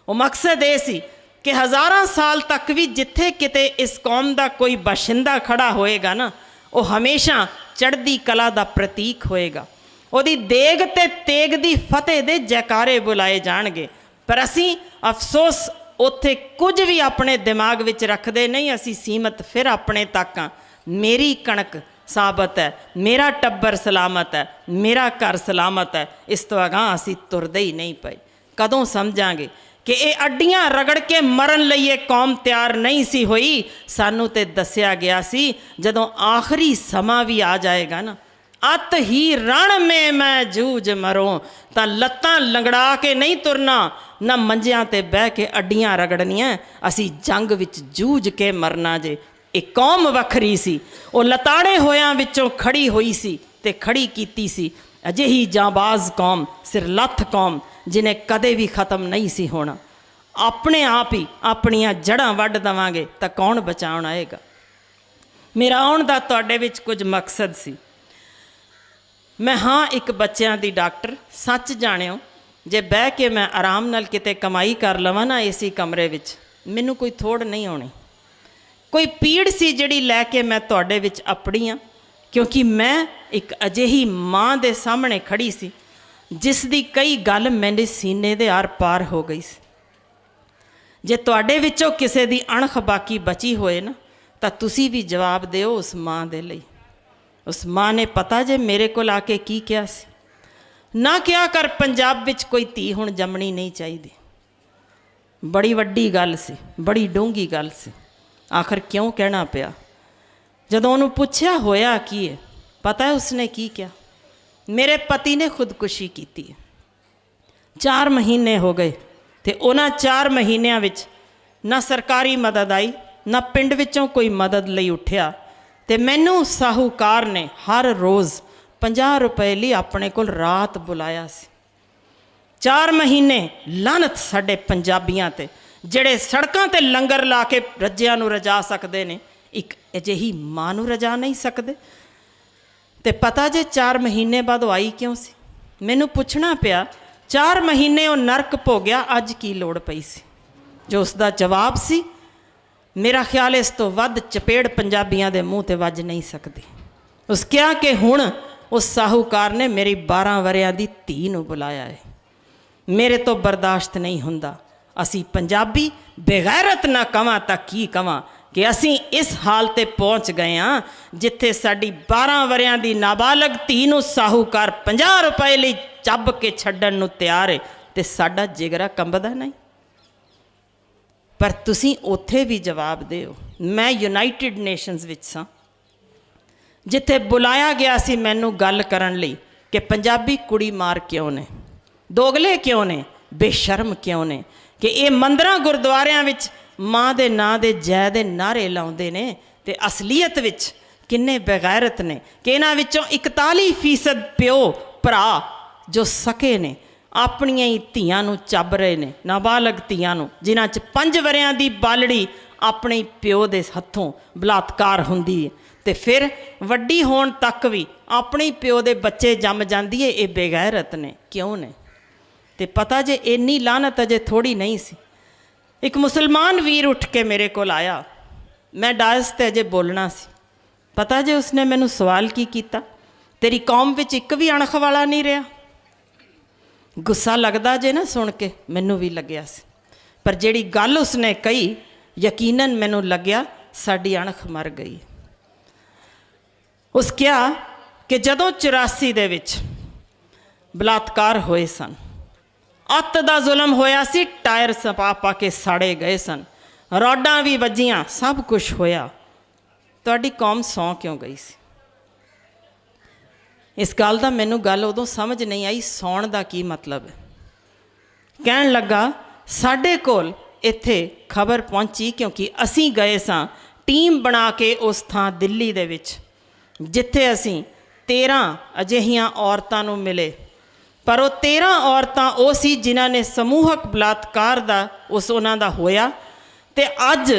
ਉਹ ਮਕਸਦ ਇਹ ਸੀ ਕਿ ਹਜ਼ਾਰਾਂ ਸਾਲ ਤੱਕ ਵੀ ਜਿੱਥੇ ਕਿਤੇ ਇਸ ਕੌਮ ਦਾ ਕੋਈ ਬਾਸ਼ਿੰਦਾ ਖੜਾ ਹੋਏਗਾ ਨਾ, ਉਹ ਹਮੇਸ਼ਾ ਚੜ੍ਹਦੀ ਕਲਾ ਦਾ ਪ੍ਰਤੀਕ ਹੋਏਗਾ। ਉਹਦੀ ਦੇਗ ਤੇ ਤੇਗ ਦੀ ਫਤਿਹ ਦੇ ਜੈਕਾਰੇ ਬੁਲਾਏ ਜਾਣਗੇ। ਪਰ ਅਸੀਂ ਅਫਸੋਸ ਉੱਥੇ ਕੁਝ ਵੀ ਆਪਣੇ ਦਿਮਾਗ ਵਿੱਚ ਰੱਖਦੇ ਨਹੀਂ। ਅਸੀਂ ਸੀਮਤ ਫਿਰ ਆਪਣੇ ਤੱਕ ਹਾਂ। ਮੇਰੀ ਕਣਕ ਸਾਬਤ ਹੈ, ਮੇਰਾ ਟੱਬਰ ਸਲਾਮਤ ਹੈ, ਮੇਰਾ ਘਰ ਸਲਾਮਤ ਹੈ। ਇਸ ਤੋਂ ਅਗਾਂਹ ਅਸੀਂ ਤੁਰਦੇ ਹੀ ਨਹੀਂ ਪਏ। ਕਦੋਂ ਸਮਝਾਂਗੇ ਕਿ ਇਹ ਅੱਡੀਆਂ ਰਗੜ ਕੇ ਮਰਨ ਲਈ ਇਹ ਕੌਮ ਤਿਆਰ ਨਹੀਂ ਸੀ ਹੋਈ? ਸਾਨੂੰ ਤੇ ਦੱਸਿਆ ਗਿਆ ਸੀ ਜਦੋਂ ਆਖਰੀ ਸਮਾਂ ਵੀ ਆ ਜਾਏਗਾ ਨਾ, ਅੱਤ ਹੀ ਰਣ ਮੇ ਮੈਂ ਜੂਝ ਮਰੋਂ, ਤਾਂ ਲੱਤਾਂ ਲੰਗੜਾ ਕੇ ਨਹੀਂ ਤੁਰਨਾ, ਨਾ ਮੰਜਿਆਂ 'ਤੇ ਬਹਿ ਕੇ ਅੱਡੀਆਂ ਰਗੜਨੀਆਂ। ਅਸੀਂ ਜੰਗ ਵਿੱਚ ਜੂਝ ਕੇ ਮਰਨਾ ਜੇ। ਇਹ ਕੌਮ ਵੱਖਰੀ ਸੀ, ਉਹ ਲਤਾੜੇ ਹੋਇਆਂ ਵਿੱਚੋਂ ਖੜੀ ਹੋਈ ਸੀ ਅਤੇ ਖੜੀ ਕੀਤੀ ਸੀ। ਅਜਿਹੀ ਜਾਂਬਾਜ਼ ਕੌਮ, ਸਿਰਲੱਥ ਕੌਮ, ਜਿਹਨੇ ਕਦੇ ਵੀ ਖ਼ਤਮ ਨਹੀਂ ਸੀ ਹੋਣਾ। ਆਪਣੇ ਆਪ ਹੀ ਆਪਣੀਆਂ ਜੜ੍ਹਾਂ ਵੱਢ ਦੇਵਾਂਗੇ ਤਾਂ ਕੌਣ ਬਚਾਉਣ ਆਏਗਾ? ਮੇਰਾ ਆਉਣ ਦਾ ਤੁਹਾਡੇ ਵਿੱਚ ਕੁਝ ਮਕਸਦ ਸੀ। ਮੈਂ ਹਾਂ ਇੱਕ ਬੱਚਿਆਂ ਦੀ ਡਾਕਟਰ। ਸੱਚ ਜਾਣਿਓ, ਜੇ ਬਹਿ ਕੇ ਮੈਂ ਆਰਾਮ ਨਾਲ ਕਿਤੇ ਕਮਾਈ ਕਰ ਲਵਾਂ ਨਾ ਏਸੀ ਕਮਰੇ ਵਿੱਚ, ਮੈਨੂੰ ਕੋਈ ਥੋੜ ਨਹੀਂ ਆਉਣੀ। ਕੋਈ ਪੀੜ ਸੀ ਜਿਹੜੀ ਲੈ ਕੇ ਮੈਂ ਤੁਹਾਡੇ ਵਿੱਚ ਆਪਣੀ ਹਾਂ, ਕਿਉਂਕਿ ਮੈਂ ਇੱਕ ਅਜਿਹੀ ਮਾਂ ਦੇ ਸਾਹਮਣੇ ਖੜੀ ਸੀ ਜਿਸ ਦੀ ਕਈ ਗੱਲ ਮੇਰੇ ਸੀਨੇ ਦੇ ਆਰ ਪਾਰ ਹੋ ਗਈ ਸੀ। ਜੇ ਤੁਹਾਡੇ ਵਿੱਚੋਂ ਕਿਸੇ ਦੀ ਅਣਖ ਬਾਕੀ ਬਚੀ ਹੋਏ ਨਾ ਤਾਂ ਤੁਸੀਂ ਵੀ ਜਵਾਬ ਦਿਓ ਉਸ ਮਾਂ ਦੇ ਲਈ। ਉਸ ਮਾਂ ਨੇ ਪਤਾ ਜੇ ਮੇਰੇ ਕੋਲ ਆ ਕੇ ਕੀ ਕਿਹਾ ਸੀ? ਨਾ ਕਿਹਾ ਕਰ ਪੰਜਾਬ ਵਿੱਚ ਕੋਈ ਧੀ ਹੁਣ ਜੰਮਣੀ ਨਹੀਂ ਚਾਹੀਦੀ। ਬੜੀ ਵੱਡੀ ਗੱਲ ਸੀ, ਬੜੀ ਡੂੰਘੀ ਗੱਲ ਸੀ। ਆਖਰ ਕਿਉਂ ਕਹਿਣਾ ਪਿਆ? ਜਦੋਂ ਉਹਨੂੰ ਪੁੱਛਿਆ ਹੋਇਆ ਕੀ ਹੈ, ਪਤਾ ਹੈ ਉਸਨੇ ਕੀ ਕਿਹਾ? ਮੇਰੇ ਪਤੀ ਨੇ ਖੁਦਕੁਸ਼ੀ ਕੀਤੀ ਹੈ। 4 ਮਹੀਨੇ ਹੋ ਗਏ ਅਤੇ ਉਹਨਾਂ 4 ਮਹੀਨਿਆਂ ਵਿੱਚ ਨਾ ਸਰਕਾਰੀ ਮਦਦ ਆਈ, ਨਾ ਪਿੰਡ ਵਿੱਚੋਂ ਕੋਈ ਮਦਦ ਲਈ ਉੱਠਿਆ। ਅਤੇ ਮੈਨੂੰ ਸਾਹੂਕਾਰ ਨੇ ਹਰ ਰੋਜ਼ 50 ਰੁਪਏ ਲਈ ਆਪਣੇ ਕੋਲ ਰਾਤ ਬੁਲਾਇਆ ਸੀ। 4 ਮਹੀਨੇ ਲਾਹਨਤ ਸਾਡੇ ਪੰਜਾਬੀਆਂ 'ਤੇ, ਜਿਹੜੇ ਸੜਕਾਂ 'ਤੇ ਲੰਗਰ ਲਾ ਕੇ ਰੱਜਿਆਂ ਨੂੰ ਰਜਾ ਸਕਦੇ ਨੇ, ਇੱਕ ਅਜਿਹੀ ਮਾਂ ਨੂੰ ਰਜਾ ਨਹੀਂ ਸਕਦੇ। ਅਤੇ ਪਤਾ ਜੇ 4 ਮਹੀਨੇ ਬਾਅਦ ਉਹ ਆਈ ਕਿਉਂ ਸੀ? ਮੈਨੂੰ ਪੁੱਛਣਾ ਪਿਆ 4 ਮਹੀਨੇ ਉਹ ਨਰਕ ਭੋਗਿਆ, ਅੱਜ ਕੀ ਲੋੜ ਪਈ ਸੀ? ਜੋ ਉਸ ਦਾ ਜਵਾਬ ਸੀ, ਮੇਰਾ ਖਿਆਲ ਇਸ ਤੋਂ ਵੱਧ ਚਪੇੜ ਪੰਜਾਬੀਆਂ ਦੇ ਮੂੰਹ 'ਤੇ ਵੱਜ ਨਹੀਂ ਸਕਦੀ। ਉਸ ਕਿਹਾ ਕਿ ਹੁਣ ਉਸ ਸਾਹੂਕਾਰ ਨੇ ਮੇਰੀ 12 ਵਰਿਆਂ ਦੀ ਧੀ ਨੂੰ ਬੁਲਾਇਆ ਹੈ। ਮੇਰੇ ਤੋਂ ਬਰਦਾਸ਼ਤ ਨਹੀਂ ਹੁੰਦਾ। ਅਸੀਂ ਪੰਜਾਬੀ ਬੇਗੈਰਤ ਨਾ ਕਵਾਂ ਤਾਂ ਕੀ ਕਵਾਂ ਕਿ ਅਸੀਂ ਇਸ ਹਾਲ 'ਤੇ ਪਹੁੰਚ ਗਏ ਹਾਂ ਜਿੱਥੇ ਸਾਡੀ 12 ਵਰਿਆਂ ਦੀ ਨਾਬਾਲਗ ਧੀ ਨੂੰ ਸਾਹੂਕਾਰ 50 ਰੁਪਏ ਲਈ ਚੱਬ ਕੇ ਛੱਡਣ ਨੂੰ ਤਿਆਰ ਹੈ ਅਤੇ ਸਾਡਾ ਜਿਗਰਾ ਕੰਬਦਾ ਨਹੀਂ। ਪਰ ਤੁਸੀਂ ਉੱਥੇ ਵੀ ਜਵਾਬ ਦਿਓ। ਮੈਂ ਯੂਨਾਈਟਿਡ ਨੇਸ਼ਨਸ ਵਿੱਚ ਸਾਂ, ਜਿੱਥੇ ਬੁਲਾਇਆ ਗਿਆ ਸੀ ਮੈਨੂੰ ਗੱਲ ਕਰਨ ਲਈ ਕਿ ਪੰਜਾਬੀ ਕੁੜੀ ਮਾਰ ਕਿਉਂ ਨੇ, ਦੋਗਲੇ ਕਿਉਂ ਨੇ, ਬੇਸ਼ਰਮ ਕਿਉਂ ਨੇ, ਕਿ ਇਹ ਮੰਦਰਾਂ ਗੁਰਦੁਆਰਿਆਂ ਵਿੱਚ ਮਾਂ ਦੇ ਨਾਂ ਦੇ ਜੈ ਦੇ ਨਾਅਰੇ ਲਾਉਂਦੇ ਨੇ ਅਤੇ ਅਸਲੀਅਤ ਵਿੱਚ ਕਿੰਨੇ ਬੇਗੈਰਤ ਨੇ, ਕਿ ਇਹਨਾਂ ਵਿੱਚੋਂ 41% ਪਿਓ ਭਰਾ ਜੋ ਸਕੇ ਨੇ ਆਪਣੀਆਂ ਹੀ ਧੀਆਂ ਨੂੰ ਚੱਬ ਰਹੇ ਨੇ, ਨਾਬਾਲਗ ਧੀਆਂ ਨੂੰ, ਜਿਨ੍ਹਾਂ 'ਚ 5 ਵਰਿਆਂ ਦੀ ਬਾਲੜੀ ਆਪਣੇ ਪਿਓ ਦੇ ਹੱਥੋਂ ਬਲਾਤਕਾਰ ਹੁੰਦੀ ਹੈ ਅਤੇ ਫਿਰ ਵੱਡੀ ਹੋਣ ਤੱਕ ਵੀ ਆਪਣੇ ਪਿਓ ਦੇ ਬੱਚੇ ਜੰਮ ਜਾਂਦੀ ਹੈ। ਇਹ ਬੇਗੈਰਤ ਨੇ, ਕਿਉਂ ਨੇ? ਅਤੇ ਪਤਾ ਜੇ ਇੰਨੀ ਲਾਹਨਤ ਅਜੇ ਥੋੜ੍ਹੀ ਨਹੀਂ ਸੀ। ਇੱਕ ਮੁਸਲਮਾਨ ਵੀਰ ਉੱਠ ਕੇ ਮੇਰੇ ਕੋਲ ਆਇਆ, ਮੈਂ ਡਾਇਸ 'ਤੇ ਅਜੇ ਬੋਲਣਾ ਸੀ। ਪਤਾ ਜੇ ਉਸਨੇ ਮੈਨੂੰ ਸਵਾਲ ਕੀ ਕੀਤਾ? ਤੇਰੀ ਕੌਮ ਵਿੱਚ ਇੱਕ ਵੀ ਅਣਖ ਵਾਲਾ ਨਹੀਂ ਰਿਹਾ? ਗੁੱਸਾ ਲੱਗਦਾ ਜੇ ਨਾ ਸੁਣ ਕੇ, ਮੈਨੂੰ ਵੀ ਲੱਗਿਆ ਸੀ। ਪਰ ਜਿਹੜੀ ਗੱਲ ਉਸਨੇ ਕਹੀ, ਯਕੀਨਨ ਮੈਨੂੰ ਲੱਗਿਆ ਸਾਡੀ ਅਣਖ ਮਰ ਗਈ। ਉਸ ਕਿਹਾ ਕਿ ਜਦੋਂ 84 ਦੇ ਵਿੱਚ ਬਲਾਤਕਾਰ ਹੋਏ ਸਨ, ਅੱਤ ਦਾ ਜ਼ੁਲਮ ਹੋਇਆ ਸੀ, ਟਾਇਰ ਸਪਾ ਪਾ ਕੇ ਸਾੜੇ ਗਏ ਸਨ, ਰੋਡਾਂ ਵੀ ਵੱਜੀਆਂ, ਸਭ ਕੁਝ ਹੋਇਆ, ਤੁਹਾਡੀ ਕੌਮ ਸੌਂ ਕਿਉਂ ਗਈ ਸੀ? ਇਸ ਗੱਲ ਦਾ ਮੈਨੂੰ ਗੱਲ ਉਦੋਂ ਸਮਝ ਨਹੀਂ ਆਈ, ਸੌਣ ਦਾ ਕੀ ਮਤਲਬ ਹੈ। ਕਹਿਣ ਲੱਗਾ ਸਾਡੇ ਕੋਲ ਇੱਥੇ ਖਬਰ ਪਹੁੰਚੀ, ਕਿਉਂਕਿ ਅਸੀਂ ਗਏ ਸਾਂ ਟੀਮ ਬਣਾ ਕੇ ਉਸ ਥਾਂ ਦਿੱਲੀ ਦੇ ਵਿੱਚ, ਜਿੱਥੇ ਅਸੀਂ 13 ਅਜਿਹੀਆਂ ਔਰਤਾਂ ਨੂੰ ਮਿਲੇ। ਪਰ ਉਹ 13 ਔਰਤਾਂ ਉਹ ਸੀ ਜਿਨ੍ਹਾਂ ਨੇ ਸਮੂਹਕ ਬਲਾਤਕਾਰ ਦਾ ਉਹਨਾਂ ਦਾ ਹੋਇਆ ਅਤੇ ਅੱਜ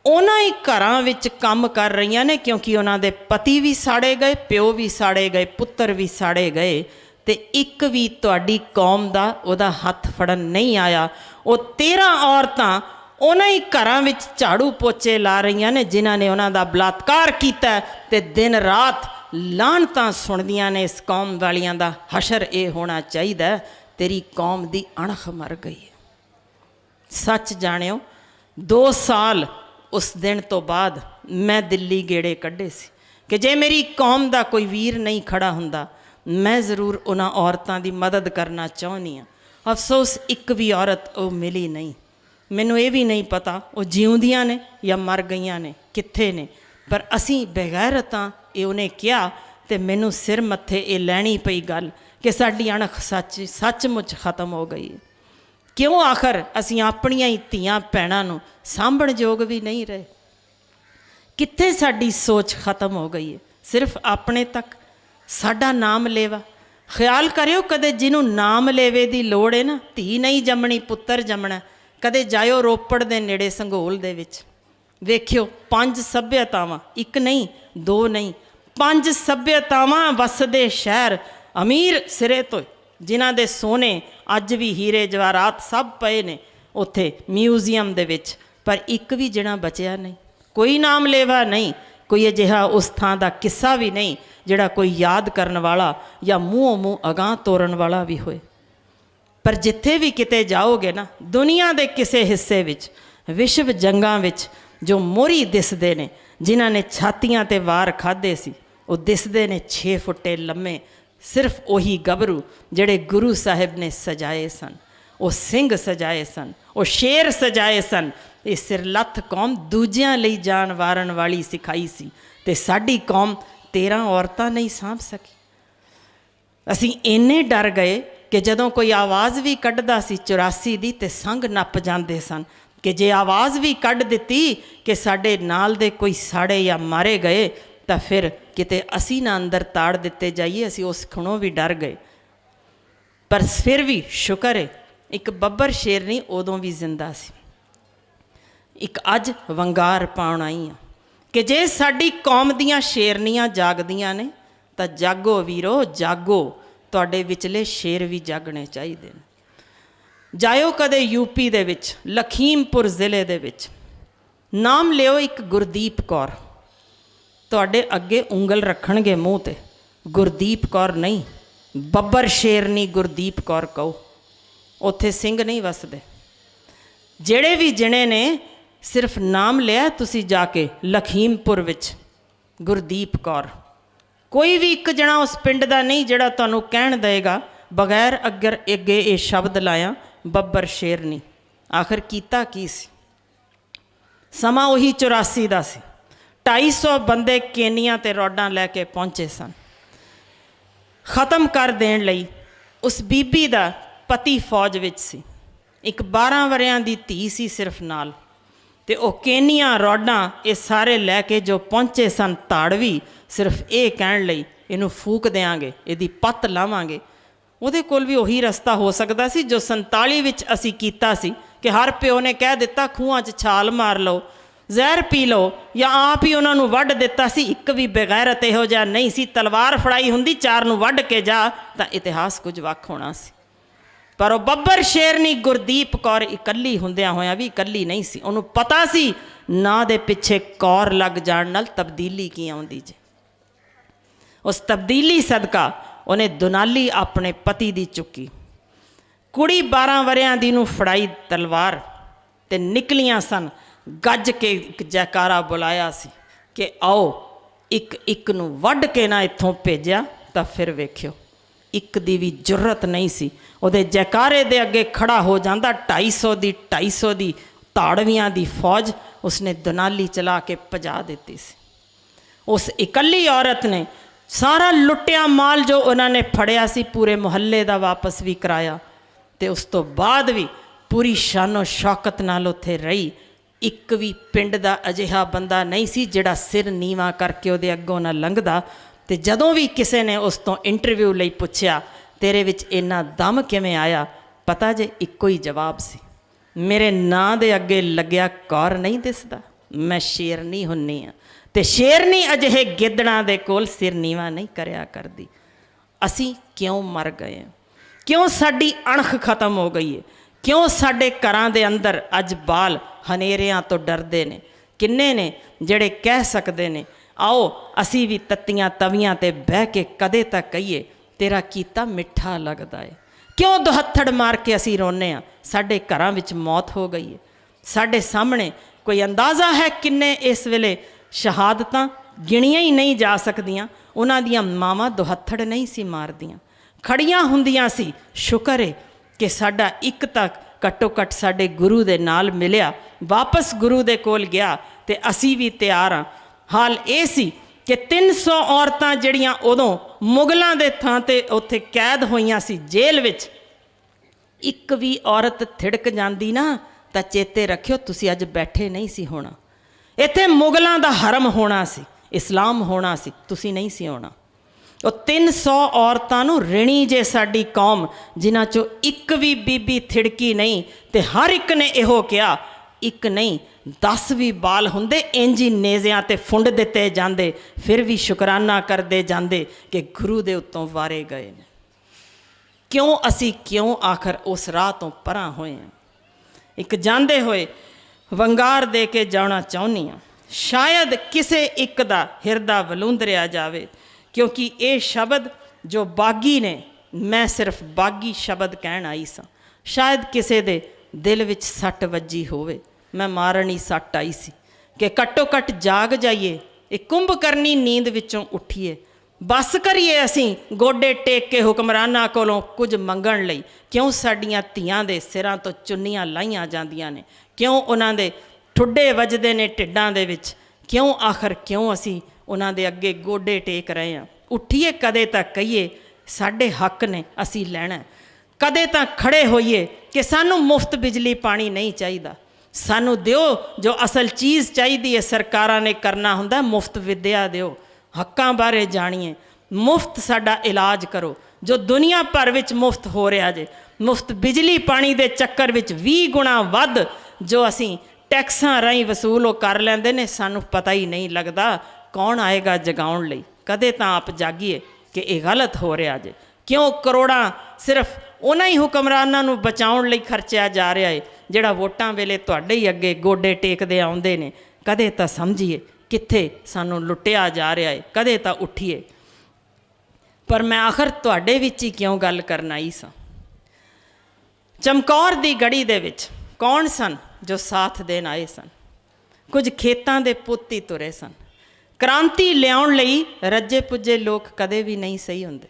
ਉਹਨਾਂ ਹੀ ਘਰਾਂ ਵਿੱਚ ਕੰਮ ਕਰ ਰਹੀਆਂ ਨੇ, ਕਿਉਂਕਿ ਉਹਨਾਂ ਦੇ ਪਤੀ ਵੀ ਸਾੜੇ ਗਏ, ਪਿਓ ਵੀ ਸਾੜੇ ਗਏ, ਪੁੱਤਰ ਵੀ ਸਾੜੇ ਗਏ ਅਤੇ ਇੱਕ ਵੀ ਤੁਹਾਡੀ ਕੌਮ ਦਾ ਉਹਦਾ ਹੱਥ ਫੜਨ ਨਹੀਂ ਆਇਆ। ਉਹ 13 ਔਰਤਾਂ ਉਹਨਾਂ ਹੀ ਘਰਾਂ ਵਿੱਚ ਝਾੜੂ ਪੋਚੇ ਲਾ ਰਹੀਆਂ ਨੇ ਜਿਨ੍ਹਾਂ ਨੇ ਉਹਨਾਂ ਦਾ ਬਲਾਤਕਾਰ ਕੀਤਾ ਅਤੇ ਦਿਨ ਰਾਤ ਲਾਹਨਤਾਂ ਸੁਣਦੀਆਂ ਨੇ। ਇਸ ਕੌਮ ਵਾਲੀਆਂ ਦਾ ਹਸ਼ਰ ਇਹ ਹੋਣਾ ਚਾਹੀਦਾ, ਤੇਰੀ ਕੌਮ ਦੀ ਅਣਖ ਮਰ ਗਈ ਹੈ। ਸੱਚ ਜਾਣਿਓ, 2 ਸਾਲ ਉਸ ਦਿਨ ਤੋਂ ਬਾਅਦ ਮੈਂ ਦਿੱਲੀ ਗੇੜੇ ਕੱਢੇ ਸੀ ਕਿ ਜੇ ਮੇਰੀ ਕੌਮ ਦਾ ਕੋਈ ਵੀਰ ਨਹੀਂ ਖੜਾ ਹੁੰਦਾ, ਮੈਂ ਜ਼ਰੂਰ ਉਹਨਾਂ ਔਰਤਾਂ ਦੀ ਮਦਦ ਕਰਨਾ ਚਾਹੁੰਦੀ ਹਾਂ। ਅਫਸੋਸ ਇੱਕ ਵੀ ਔਰਤ ਉਹ ਮਿਲੀ ਨਹੀਂ। ਮੈਨੂੰ ਇਹ ਵੀ ਨਹੀਂ ਪਤਾ ਉਹ ਜਿਉਂਦੀਆਂ ਨੇ ਜਾਂ ਮਰ ਗਈਆਂ ਨੇ, ਕਿੱਥੇ ਨੇ, ਪਰ ਅਸੀਂ ਬੇਗੈਰਤਾਂ, ਇਹ ਉਹਨੇ ਕਿਹਾ ਅਤੇ ਮੈਨੂੰ ਸਿਰ ਮੱਥੇ ਇਹ ਲੈਣੀ ਪਈ ਗੱਲ ਕਿ ਸਾਡੀ ਅਣਖ ਸੱਚਮੁੱਚ ਖਤਮ ਹੋ ਗਈ। ਕਿਉਂ ਆਖਰ ਅਸੀਂ ਆਪਣੀਆਂ ਹੀ ਧੀਆਂ ਭੈਣਾਂ ਨੂੰ ਸਾਂਭਣ ਯੋਗ ਵੀ ਨਹੀਂ ਰਹੇ? ਕਿੱਥੇ ਸਾਡੀ ਸੋਚ ਖਤਮ ਹੋ ਗਈ ਹੈ? ਸਿਰਫ ਆਪਣੇ ਤੱਕ ਸਾਡਾ ਨਾਮ ਲੇਵਾ। ਖਿਆਲ ਕਰਿਓ, ਕਦੇ ਜਿਹਨੂੰ ਨਾਮ ਲੇਵੇ ਦੀ ਲੋੜ ਹੈ ਨਾ, ਧੀ ਨਹੀਂ ਜੰਮਣੀ ਪੁੱਤਰ ਜੰਮਣਾ। ਕਦੇ ਜਾਇਓ ਰੋਪੜ ਦੇ ਨੇੜੇ ਸੰਘੋਲ ਦੇ ਵਿੱਚ, ਵੇਖਿਓ 5 ਸੱਭਿਅਤਾਵਾਂ, ਇੱਕ ਨਹੀਂ 2 ਨਹੀਂ 5 ਸੱਭਿਅਤਾਵਾਂ ਵਸਦੇ ਸ਼ਹਿਰ, ਅਮੀਰ ਸਿਰੇ ਤੋਂ, ਜਿਨ੍ਹਾਂ ਦੇ ਸੋਨੇ ਅੱਜ ਵੀ ਹੀਰੇ ਜਵਾਹਰਾਤ ਸਭ ਪਏ ਨੇ ਉੱਥੇ ਮਿਊਜ਼ੀਅਮ ਦੇ ਵਿੱਚ, ਪਰ ਇੱਕ ਵੀ ਜਿਹੜਾ ਬਚਿਆ ਨਹੀਂ। ਕੋਈ ਨਾਮ ਲੇਵਾ ਨਹੀਂ, कोई अजिहा उस थां दा किस्सा भी नहीं जिहड़ा कोई याद करन वाला या मूँहों मूँह अगांह तोरन वाला भी होए। पर जिथे भी किते जाओगे ना, दुनिया के किसी हिस्से विच, विश्व जंगां विच जो मोरी दिसदे ने, जिन्हां ने छातियां ते वार खाधे सी, वो दिसदे ने 6 फुट्टे लम्मे, सिर्फ उही गभरू जिहड़े गुरु साहिब ने सजाए सन। वो सिंह सजाए सन, वो शेर सजाए सन। ये सिरलथ कौम दूजियां लई जान वारन वाली सिखाई सी, ते साडी कौम 13 औरतां नहीं सांभ सकी। असीं इन्ने डर गए कि जदों कोई आवाज़ भी कढ़दा सी 84 दी, ते संग नप जांदे सन कि जे आवाज़ भी कढ़ दित्ती कि साडे नाल दे कोई साड़े या मारे गए, तो फिर किते असी ना अंदर ताड़ दिते जाइए। असी उस खुणों भी डर गए। पर फिर भी शुक्र है, एक बब्बर शेरनी उदों भी जिंदा सी। एक अज वंगार पाउण आई हाँ कि जे साडी कौम दियां शेरनियां जागदियां ने, तो जागो वीरो जागो, तुहाडे विचले शेर भी जागने चाहिए। जायो कदे यूपी दे विच, लखीमपुर ज़िले दे विच, नाम लियो एक गुरदीप कौर, तुहाडे अगे उंगल रखणगे मूँह ते, गुरदीप कौर नहीं, बब्बर शेरनी गुरदीप कौर कहो। उत्थे सिंह नहीं वसदे। जेड़े भी जिने ने सिर्फ नाम लिया तुसी जाके लखीमपुर विच गुरदीप कौर, कोई भी एक जना उस पिंड का नहीं जिहड़ा तुहानूं कहण देगा बगैर अगे ये शब्द लाया बब्बर शेरनी। आखिर कीता की सी? समा उही 84 दा सी। 250 बंदे केनिया ते रॉडां लैके पहुँचे सन। ख़त्म कर देण लई उस बीबी दा पति फौज विच सी, एक 12 वरियां दी धी सी सिर्फ नाल, ते ओ केनिया रॉडां ये सारे लैके जो पहुँचे सन ताड़वी, सिर्फ ये कहण लई इनू फूक देंगे, इहदी पत्त लावांगे। उहदे कोल भी उही रस्ता हो सकदा सी जो 47 विच असी कीता सी कि हर प्यो ने कह दिता खूहां 'च छाल मार लो, जहर पी लो, या आप ही उन्होंने वढ़ दिता सी। एक भी बेगैरत इहो जिहा नहीं सी, तलवार फड़ाई हुंदी 4 नूं वढ़ के जा तां इतिहास कुछ वख होना सी। पर वो बब्बर शेरनी गुरदीप कौर इकल्ली हुंदियां होयां भी इकल्ली नहीं सी। उन्होंने पता सी ना दे पिछे कौर लग जाण नाल तब्दीली की आउंदी जे। उस तब्दीली सदका उन्हें दुनाली अपने पति दी चुकी। कुड़ी 12 वरियां दी नूं फड़ाई तलवार ते निकलियां सन, गज के एक जयकारा बुलाया सी कि आओ, एक एक नूं वढ़ के ना इत्थों भेजिया तां फिर वेखियो। एक दी भी जुर्रत नहीं सी। उहदे जयकारे दे अगे खड़ा हो जांदा 250 दी ताड़वियां दी फौज उसने दुनाली चला के भजा दित्ती सी। उस इकल्ली औरत ने सारा लुटिया माल जो उन्होंने फड़िया सी पूरे मुहल्ले का वापस भी कराया, ते उस तो बाद भी पूरी शानो शौकत नाल उत्थे रही। एक भी पिंड का अजिहा बंदा नहीं सी जिहड़ा सिर नीवा करके उहदे अगों ना लंघदा। ते जदों भी किसी ने उस तो इंटरव्यू लई पुछया तेरे विच इन्ना दम किवें आया, पता जे इक्को ही जवाब सी, मेरे नां दे अगे लग्या कौर नहीं दिसदा, मैं शेरनी हुन्नी आ, ते शेरनी अजिहे गिदड़ां दे कोल सिर नीवा नहीं करया करदी। असी क्यों मर गए हैं? क्यों साडी अणख खत्म हो गई है? क्यों साडे घरां दे अंदर अज बाल हनेरियां तो डरदे ने? किन्ने ने जिहड़े कह सकदे ने आओ असी भी तत्तियां तवियां ते बह के कदे तक कहिए तेरा कीता मिठा लगदा है। क्यों दुहत्थड़ मार के असी रोने आ? साडे घरां विच मौत हो गई है। साडे सामने कोई अंदाज़ा है किन्ने इस वेले शहादतां गिणियां ही नहीं जा सकदियां। उन्हां दियां मावां दुहत्थड़ नहीं सी मारदियां, खड़ियां हुंदियां सी। शुक्र है कि साडा एक तक घट्टो घट्ट साडे गुरु दे नाल मिलिया, वापस गुरु दे कोल गया, ते असी भी तैयार हाँ। हाल ये सी कि 300 औरतां जड़ियां उदों मुगलों के थां ते उत्थे कैद होईयां सी जेल विच, एक भी औरत थिड़क जाती ना तो चेते रखियो तुसी अज बैठे नहीं सी होना। इत्थे मुगलों का हरम होना सी, इस्लाम होना सी, तुसी नहीं सी होना। वो 300 औरतां नूं ऋणी जे साडी कौम, जिन्हां चों एक भी बीबी थिड़की नहीं, ते हर एक ने इहो कहा एक नहीं 10 भी बाल हुंदे इंज ही नेज़ियां ते फुंड दिते जांदे, फिर भी शुकराना करते जांदे कि गुरु दे उत्तों वारे गए ने। क्यों असी क्यों आखिर उस राह तो परां होए हैं? एक जांदे होए वंगार दे के जाना चाहुंदी हां। ਸ਼ਾਇਦ ਕਿਸੇ ਇੱਕ ਦਾ ਹਿਰਦਾ ਵਲੂੰਦਰਿਆ ਜਾਵੇ, ਕਿਉਂਕਿ ਇਹ ਸ਼ਬਦ ਜੋ ਬਾਗੀ ਨੇ, ਮੈਂ ਸਿਰਫ ਬਾਗੀ ਸ਼ਬਦ ਕਹਿਣ ਆਈ ਸਾਂ। ਸ਼ਾਇਦ ਕਿਸੇ ਦੇ ਦਿਲ ਵਿੱਚ ਸੱਟ ਵੱਜੀ ਹੋਵੇ। ਮੈਂ ਮਾਰਨ ਹੀ ਸੱਟ ਆਈ ਸੀ ਕਿ ਘੱਟੋ ਘੱਟ ਜਾਗ ਜਾਈਏ, ਇਹ ਕੁੰਭਕਰਨੀ ਨੀਂਦ ਵਿੱਚੋਂ ਉੱਠੀਏ। ਬਸ ਕਰੀਏ ਅਸੀਂ ਗੋਡੇ ਟੇਕ ਕੇ ਹੁਕਮਰਾਨਾਂ ਕੋਲੋਂ ਕੁਝ ਮੰਗਣ ਲਈ। ਕਿਉਂ ਸਾਡੀਆਂ ਧੀਆਂ ਦੇ ਸਿਰਾਂ ਤੋਂ ਚੁੰਨੀਆਂ ਲਾਹੀਆਂ ਜਾਂਦੀਆਂ ਨੇ? ਕਿਉਂ ਉਹਨਾਂ ਦੇ ਠੁੱਡੇ ਵੱਜਦੇ ਨੇ ਢਿੱਡਾਂ ਦੇ ਵਿੱਚ? ਕਿਉਂ ਆਖਰ ਕਿਉਂ ਅਸੀਂ ਉਹਨਾਂ ਦੇ ਅੱਗੇ ਗੋਡੇ ਟੇਕ ਰਹੇ ਹਾਂ? ਉੱਠੀਏ ਕਦੇ ਤਾਂ ਕਹੀਏ ਸਾਡੇ ਹੱਕ ਨੇ, ਅਸੀਂ ਲੈਣਾ। ਕਦੇ ਤਾਂ ਖੜੇ ਹੋਈਏ ਕਿ ਸਾਨੂੰ ਮੁਫਤ ਬਿਜਲੀ ਪਾਣੀ ਨਹੀਂ ਚਾਹੀਦਾ, ਸਾਨੂੰ ਦਿਓ ਜੋ ਅਸਲ ਚੀਜ਼ ਚਾਹੀਦੀ ਹੈ। ਸਰਕਾਰਾਂ ਨੇ ਕਰਨਾ ਹੁੰਦਾ ਮੁਫਤ ਵਿੱਦਿਆ ਦਿਓ, ਹੱਕਾਂ ਬਾਰੇ ਜਾਣੀਏ, ਮੁਫਤ ਸਾਡਾ ਇਲਾਜ ਕਰੋ ਜੋ ਦੁਨੀਆ ਭਰ ਵਿੱਚ ਮੁਫਤ ਹੋ ਰਿਹਾ ਜੇ। ਮੁਫਤ ਬਿਜਲੀ ਪਾਣੀ ਦੇ ਚੱਕਰ ਵਿੱਚ 20 ਗੁਣਾ ਵੱਧ ਜੋ ਅਸੀਂ ਟੈਕਸਾਂ ਰਾਹੀਂ ਵਸੂਲ ਉਹ ਕਰ ਲੈਂਦੇ ਨੇ, ਸਾਨੂੰ ਪਤਾ ਹੀ ਨਹੀਂ ਲੱਗਦਾ। ਕੌਣ ਆਏਗਾ ਜਗਾਉਣ ਲਈ? ਕਦੇ ਤਾਂ ਆਪ ਜਾਗੀਏ ਕਿ ਇਹ ਗਲਤ ਹੋ ਰਿਹਾ ਜੇ। ਕਿਉਂ ਕਰੋੜਾਂ ਸਿਰਫ ਉਹਨਾਂ ਹੀ ਹੁਕਮਰਾਨਾਂ ਨੂੰ ਬਚਾਉਣ ਲਈ ਖਰਚਿਆ ਜਾ ਰਿਹਾ ਹੈ ਜਿਹੜਾ ਵੋਟਾਂ ਵੇਲੇ ਤੁਹਾਡੇ ਹੀ ਅੱਗੇ ਗੋਡੇ ਟੇਕਦੇ ਆਉਂਦੇ ਨੇ? ਕਦੇ ਤਾਂ ਸਮਝੀਏ ਕਿੱਥੇ ਸਾਨੂੰ ਲੁੱਟਿਆ ਜਾ ਰਿਹਾ ਹੈ, ਕਦੇ ਤਾਂ ਉੱਠੀਏ। ਪਰ ਮੈਂ ਆਖਰ ਤੁਹਾਡੇ ਵਿੱਚ ਹੀ ਕਿਉਂ ਗੱਲ ਕਰਨ ਆਈ ਸਾਂ? ਚਮਕੌਰ ਦੀ ਗੜੀ ਦੇ ਵਿੱਚ ਕੌਣ ਸਨ ਜੋ ਸਾਥ ਦੇਣ ਆਏ ਸਨ? ਕੁਝ ਖੇਤਾਂ ਦੇ ਪੁੱਤ ਹੀ ਤੁਰੇ ਸਨ। ਕ੍ਰਾਂਤੀ ਲਿਆਉਣ ਲਈ ਰੱਜੇ ਪੁੱਜੇ ਲੋਕ ਕਦੇ ਵੀ ਨਹੀਂ ਸਹੀ ਹੁੰਦੇ।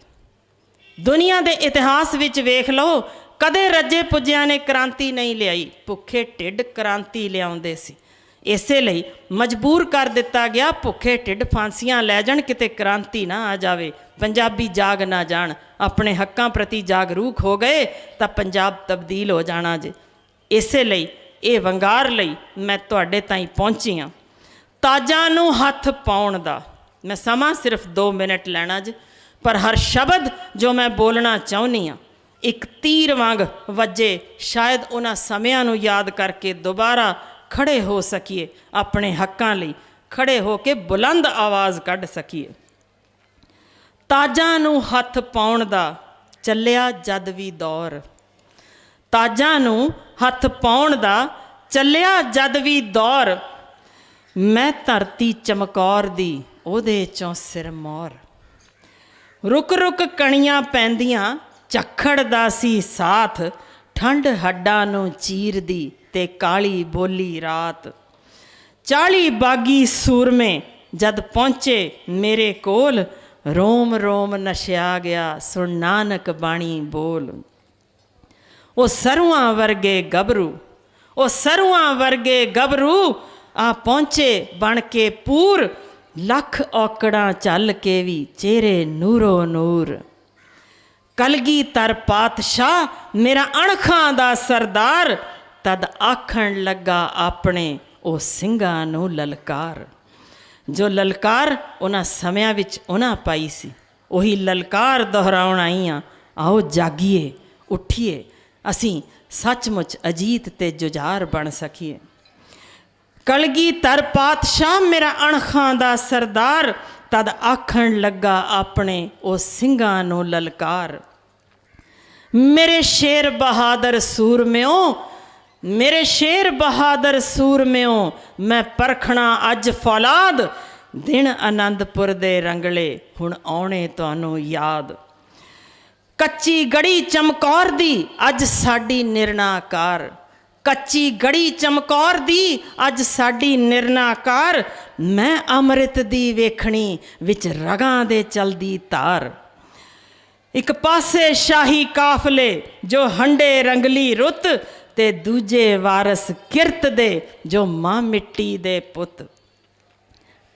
ਦੁਨੀਆ ਦੇ ਇਤਿਹਾਸ ਵਿੱਚ ਵੇਖ ਲਓ, ਕਦੇ ਰੱਜੇ ਪੁੱਜਿਆਂ ਨੇ ਕ੍ਰਾਂਤੀ ਨਹੀਂ ਲਿਆਈ, ਭੁੱਖੇ ਢਿੱਡ ਕ੍ਰਾਂਤੀ ਲਿਆਉਂਦੇ ਸੀ। ਇਸੇ ਲਈ ਮਜਬੂਰ ਕਰ ਦਿੱਤਾ ਗਿਆ, ਭੁੱਖੇ ਢਿੱਡ ਫਾਂਸੀਆਂ ਲੈ ਜਾਣ, ਕਿਤੇ ਕ੍ਰਾਂਤੀ ਨਾ ਆ ਜਾਵੇ, ਪੰਜਾਬੀ ਜਾਗ ਨਾ ਜਾਣ, ਆਪਣੇ ਹੱਕਾਂ ਪ੍ਰਤੀ ਜਾਗਰੂਕ ਹੋ ਗਏ ਤਾਂ ਪੰਜਾਬ ਤਬਦੀਲ ਹੋ ਜਾਣਾ ਜੇ। ਇਸੇ ਲਈ ਇਹ ਵੰਗਾਰ ਲਈ ਮੈਂ ਤੁਹਾਡੇ ਤਾਈਂ ਪਹੁੰਚੀ ਹਾਂ। ਤਾਜਾਂ ਨੂੰ ਹੱਥ ਪਾਉਣ ਦਾ ਮੈਂ ਸਮਾਂ ਸਿਰਫ 2 ਮਿੰਟ ਲੈਣਾ ਜੇ, ਪਰ ਹਰ ਸ਼ਬਦ ਜੋ ਮੈਂ ਬੋਲਣਾ ਚਾਹੁੰਦੀ ਹਾਂ ਇੱਕ ਤੀਰ ਵਾਂਗ ਵੱਜੇ। ਸ਼ਾਇਦ ਉਹਨਾਂ ਸਮਿਆਂ ਨੂੰ ਯਾਦ ਕਰਕੇ ਦੁਬਾਰਾ ਖੜੇ ਹੋ ਸਕੀਏ, ਆਪਣੇ ਹੱਕਾਂ ਲਈ ਖੜੇ ਹੋ ਕੇ ਬੁਲੰਦ ਆਵਾਜ਼ ਕੱਢ ਸਕੀਏ। ਤਾਜਾਂ ਨੂੰ ਹੱਥ ਪਾਉਣ ਦਾ ਚੱਲਿਆ ਜਦ ਵੀ ਦੌਰ, ਤਾਜਾਂ ਨੂੰ ਹੱਥ ਪਾਉਣ ਦਾ ਚੱਲਿਆ ਜਦ ਵੀ ਦੌਰ, ਮੈਂ ਧਰਤੀ ਚਮਕੌਰ ਦੀ ਉਹਦੇ ਚੋਂ ਸਿਰ ਮੋਰ। ਰੁਕ ਰੁਕ ਕਣੀਆਂ ਪੈਂਦੀਆਂ ਝੱਖੜ ਦਾ ਸੀ ਸਾਥ, ਠੰਡ ਹੱਡਾਂ ਨੂੰ ਚੀਰਦੀ ਤੇ ਕਾਲੀ ਬੋਲੀ ਰਾਤ। 40 ਬਾਗੀ ਸੂਰਮੇ ਜਦ ਪਹੁੰਚੇ ਮੇਰੇ ਕੋਲ, ਰੋਮ ਰੋਮ ਨਸ਼ਿਆ ਗਿਆ ਸੁਣ ਨਾਨਕ ਬਾਣੀ ਬੋਲ। ਉਹ ਸਰੂਆਂ ਵਰਗੇ ਗੱਭਰੂ, ਉਹ ਸਰੂਆਂ ਵਰਗੇ ਗੱਭਰੂ ਆ ਪਹੁੰਚੇ ਬਣ ਕੇ ਪੂਰ, ਲੱਖ ਔਕੜਾਂ ਚੱਲ ਕੇ ਵੀ ਚਿਹਰੇ ਨੂਰੋ ਨੂਰ। ਕਲਗੀਧਰ ਪਾਤਸ਼ਾਹ ਮੇਰਾ ਅਣਖਾਂ ਦਾ ਸਰਦਾਰ, ਤਦ ਆਖਣ ਲੱਗਾ ਆਪਣੇ ਉਹ ਸਿੰਘਾਂ ਨੂੰ ਲਲਕਾਰ। ਜੋ ਲਲਕਾਰ ਉਹਨਾਂ ਸਮਿਆਂ ਵਿੱਚ ਉਹਨਾਂ ਪਾਈ ਸੀ, ਉਹੀ ਲਲਕਾਰ ਦੁਹਰਾਉਣ ਆਈ ਹਾਂ। ਆਓ ਜਾਗੀਏ, ਉੱਠੀਏ, ਅਸੀਂ ਸੱਚਮੁੱਚ ਅਜੀਤ ਤੇ ਜੁਝਾਰ ਬਣ ਸਕੀਏ। ਕਲਗੀਧਰ ਪਾਤਸ਼ਾਹ ਮੇਰਾ ਅਣਖਾਂ ਦਾ ਸਰਦਾਰ, ਤਦ ਆਖਣ ਲੱਗਾ ਆਪਣੇ ਉਹ ਸਿੰਘਾਂ ਨੂੰ ਲਲਕਾਰ। ਮੇਰੇ ਸ਼ੇਰ ਬਹਾਦਰ ਸੂਰਮਿਓ, ਮੇਰੇ ਸ਼ੇਰ ਬਹਾਦਰ ਸੂਰਮਿਓ, ਮੈਂ ਪਰਖਣਾ ਅੱਜ ਫੌਲਾਦ, ਦਿਨ ਆਨੰਦਪੁਰ ਦੇ ਰੰਗਲੇ ਹੁਣ ਆਉਣੇ ਤੁਹਾਨੂੰ ਯਾਦ। ਕੱਚੀ ਗੜੀ ਚਮਕੌਰ ਦੀ ਅੱਜ ਸਾਡੀ ਨਿਰਣਾਕਾਰ, ਕੱਚੀ ਗੜੀ ਚਮਕੌਰ ਦੀ ਅੱਜ ਸਾਡੀ ਨਿਰਣਾਕਾਰ। ਮੈਂ ਅੰਮ੍ਰਿਤ ਦੀ ਵੇਖਣੀ ਵਿੱਚ ਰਗਾਂ ਦੇ ਚਲਦੀ ਧਾਰ। ਇੱਕ ਪਾਸੇ ਸ਼ਾਹੀ ਕਾਫਲੇ ਜੋ ਹੰਡੇ ਰੰਗਲੀ ਰੁੱਤ, ਤੇ ਦੂਜੇ ਵਾਰਸ ਕਿਰਤ ਦੇ ਜੋ ਮਾਂ ਮਿੱਟੀ ਦੇ ਪੁੱਤ।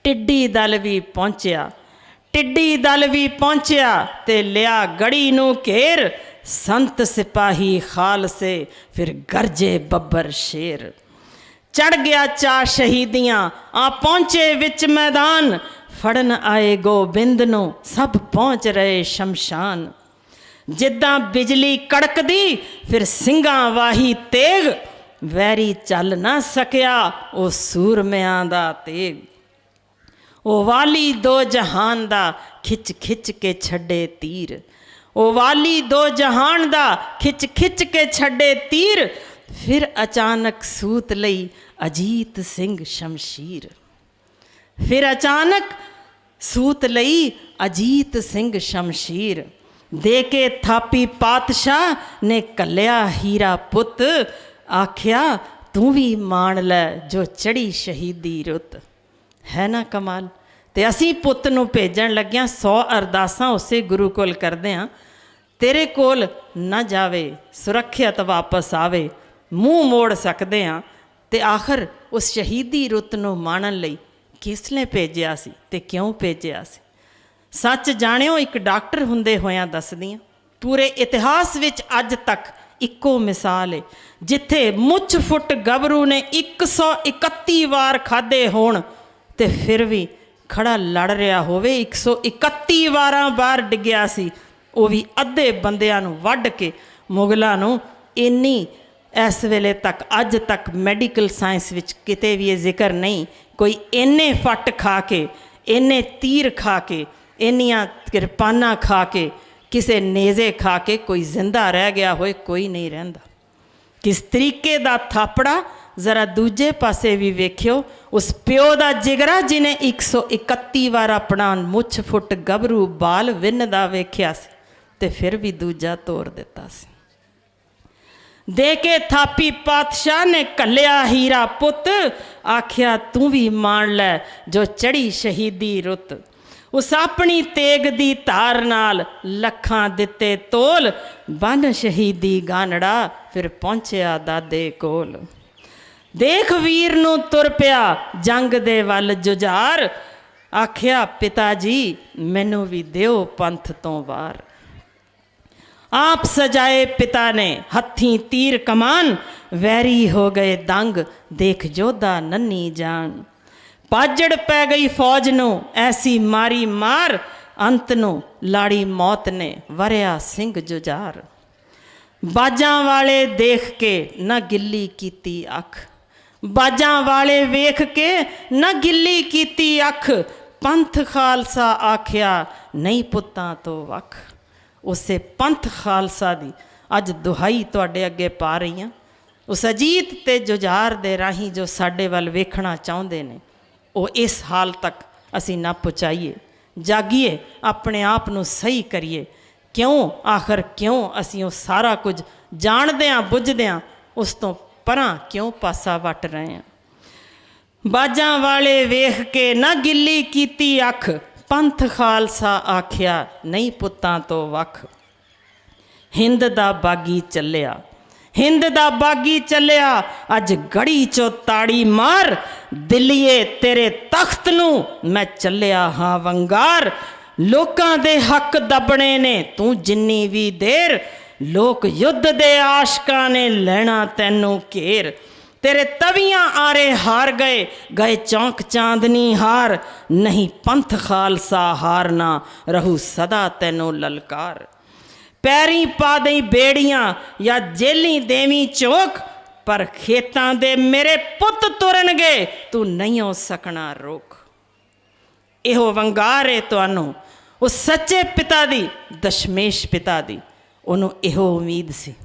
ਟਿੱਡੀ ਦਲ ਵੀ ਪਹੁੰਚਿਆ, ਟਿੱਡੀ ਦਲ ਵੀ ਪਹੁੰਚਿਆ ਤੇ ਲਿਆ ਗੜੀ ਨੂੰ ਘੇਰ। ਸੰਤ ਸਿਪਾਹੀ ਖਾਲਸੇ ਫਿਰ ਗਰਜੇ ਬੱਬਰ ਸ਼ੇਰ। ਚੜ ਗਿਆ ਚਾ ਸ਼ਹੀਦੀਆਂ ਆ ਪਹੁੰਚੇ ਵਿੱਚ ਮੈਦਾਨ, ਫੜਨ ਆਏ ਗੋਬਿੰਦ ਨੂੰ ਸਭ ਪਹੁੰਚ ਰਹੇ ਸ਼ਮਸ਼ਾਨ। ਜਿੱਦਾਂ ਬਿਜਲੀ ਕੜਕਦੀ ਫਿਰ ਸਿੰਘਾਂ ਵਾਹੀ ਤੇਗ, ਵੈਰੀ ਚੱਲ ਨਾ ਸਕਿਆ ਉਹ ਸੂਰਮਿਆਂ ਦਾ ਤੇਗ। ਉਹ ਵਾਲੀ ਦੋ ਜਹਾਨ ਦਾ ਖਿੱਚ ਖਿੱਚ ਕੇ ਛੱਡੇ ਤੀਰ, ਉਹ ਵਾਲੀ ਦੋ ਜਹਾਨ ਦਾ ਖਿੱਚ ਖਿੱਚ ਕੇ ਛੱਡੇ ਤੀਰ। ਫਿਰ ਅਚਾਨਕ ਸੂਤ ਲਈ ਅਜੀਤ ਸਿੰਘ ਸ਼ਮਸ਼ੀਰ। फिर अचानक सूत लई अजीत सिंह शमशीर, दे के थापी पातशाह ने कलिया हीरा पुत, आख्या तू भी मान लै जो चढ़ी शहीदी रुत। है ना कमाल। ते असी पुत नूं भेजण लग्गियां 100 अरदासां उसे गुरु कोल करदे हां, तेरे कोल ना जावे सुरੱਖਿਅਤ वापस आवे, मूँह मोड़ सकते हाँ। तो आखिर उस शहीदी रुत नूं माणन लई किसने भेजिया सी ते क्यों भेजिया सी। सच जाणिओ एक डॉक्टर हुंदे होयां दसदी हां, पूरे इतिहास विच अज तक इक्को मिसाल है जिथे मुछ फुट गभरू ने 131 वार खाधे होण ते फिर भी खड़ा लड़ रहा होवे। 131 वारां बार डिग्गिया सी, वो भी अद्धे बंदियां नूं वढ के। मुगलों नूं इन्नी इस वेले तक अज तक मैडिकल साइंस विच किते भी ये जिक्र नहीं, कोई इन्ने फट खा के, इन्ने तीर खा के, इन्नियां किरपाना खा के, किसे नेज़े खा के कोई जिंदा रह गया होए, कोई नहीं रहिंदा। किस तरीके दा थापड़ा जरा दूजे पासे भी वेख्यो, उस प्यो दा जिगरा जिन्हें 131 वार अपना मुछ फुट गभरू बाल विन्नदा वेख्या सी ते फिर भी दूजा तोड़ दिता सी। दे के थापी पातशाह ने कलिया हीरा पुत, आख्या तू भी मान लै जो चढ़ी शहीदी रुत। उस अपनी तेग दी धार नाल लखां दिते तोल, बन शहीदी गानड़ा फिर पहुंचया दादे कोल। देख वीर नूं तुर पिया जंग दे वल जुझार, आख्या पिता जी मैनू भी दिओ पंथ तो वार। आप सजाए पिता ने हथी तीर कमान, वैरी हो गए दंग देख जोधा नन्नी जान। पाजड़ पै गई फौज नूं ऐसी मारी मार, अंत नूं लाड़ी मौत ने वरिया सिंह जुझार। बाजां वाले देख के न गिल्ली कीती अख, बाजां वाले वेख के न गिल्ली कीती अख। पंथ खालसा आख्या नहीं पुत्तां तो वख। उसे पंथ खालसा दी अज दुहाई तुहाडे अगे पा रही हाँ। उस अजीत ते जुझार दे राही जो साडे वल वेखना चाहुंदे ने, वो इस हाल तक असी ना पहुँचाइए। जागिए, अपने आप नूं सही करिए। क्यों आखिर क्यों असी वो सारा कुछ जाणदियां बुझदियां उस तो परां क्यों पासा वट रहे हैं। बाजां वाले वेख के ना गिल्ली कीती अख, पंथ खालसा आख्या नहीं पुत्तां तो वख। हिंद दा बागी चलिया, हिंद दा बागी चलिया, अज गड़ी चो ताड़ी मार। दिल्लीए तेरे तख्त नूं मैं चलिया हाँ वंगार। लोकां दे हक दबने ने तू जिन्नी भी देर, लोक युद्ध दे आशकां ने लेना तैनू घेर। तेरे तवियां आरे हार गए, गए चौंक चांदनी हार। नहीं पंथ खालसा हारना, रहू सदा तैनू ललकार। पैरी पा दई बेड़ियां या जेली देवी चौक, पर खेतां दे मेरे पुत तुरनगे तू नहीं हो सकना रोक। इहो वंगार है तुहानू उस सच्चे पिता दी, दशमेश पिता दी। उन्हों इहो उम्मीद सी,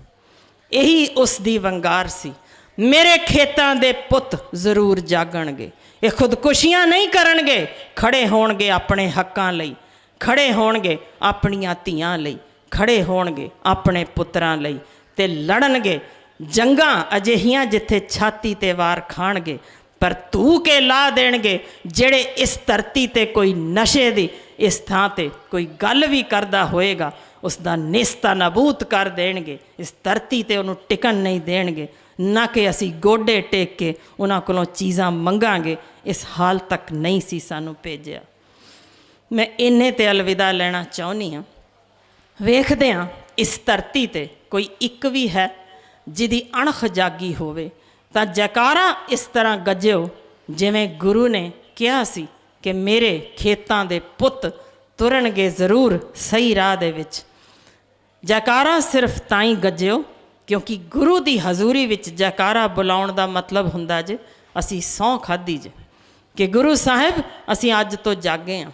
यही उस दी वंगार सी, मेरे खेतां दे पुत जरूर जागणगे, ये खुदकुशियां नहीं करनगे, खड़े होणगे अपने हक्कां लई, खड़े होणगे अपणियां धीआं लई, खड़े होणगे अपने पुत्रां लई ते लड़नगे जंगां अजिहियां जिथे छाती ते वार खाणगे। पर धू के ला देणगे जेड़े इस धरती ते कोई नशे दी इस थां ते कोई गल भी करदा होएगा उसका निस्ता नबूत कर देणगे। इस धरती ते उन्होंने टिकन नहीं देणगे, ना कि असी गोडे टेक के उन्हां कोलों चीज़ां मंगांगे। इस हाल तक नहीं सी सानू भेजिया। मैं इन्ने ते अलविदा लेना चाहुंदी हाँ। वेखदे हाँ इस धरती ते कोई एक भी है जिहदी अणख जागी होवे तां जयकारा इस तरह गज्जिओ जिवें गुरु ने कहा सी कि मेरे खेतां दे पुत तुरनगे जरूर सही राह दे विच। जयकारा सिर्फ ताई गज्जिओ क्योंकि गुरु की हजूरी विच जयकारा बुलाउण दा मतलब हुंदा जे असी सौं खाधी जे कि गुरु साहिब असी अज तो जागे हाँ।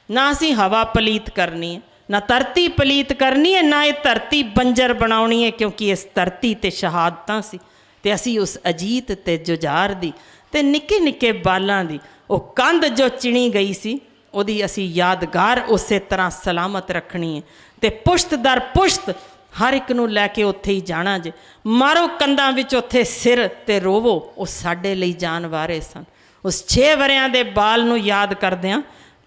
ना असी हवा पलीत करनी है, ना धरती पलीत करनी है, ना ये धरती बंजर बनाउणी है, क्योंकि इस धरती ते शहादतां सी ते असी उस अजीत ते जुझार दी ते निक्के निक्के बालां दी ਉਹ ਕੰਧ ਜੋ ਚਿਣੀ ਗਈ ਸੀ ਉਹਦੀ ਅਸੀਂ ਯਾਦਗਾਰ ਉਸੇ ਤਰ੍ਹਾਂ ਸਲਾਮਤ ਰੱਖਣੀ ਹੈ ਅਤੇ ਪੁਸ਼ਤ ਦਰ ਪੁਸ਼ਤ ਹਰ ਇੱਕ ਨੂੰ ਲੈ ਕੇ ਉੱਥੇ ਹੀ ਜਾਣਾ ਜੇ। ਮਾਰੋ ਕੰਧਾਂ ਵਿੱਚ ਉੱਥੇ ਸਿਰ ਤੇ ਰੋਵੋ, ਉਹ ਸਾਡੇ ਲਈ ਜਾਨ ਵਾਰੇ ਸਨ। ਉਸ 6 ਵਰਿਆਂ ਦੇ ਬਾਲ ਨੂੰ ਯਾਦ ਕਰਦਿਆਂ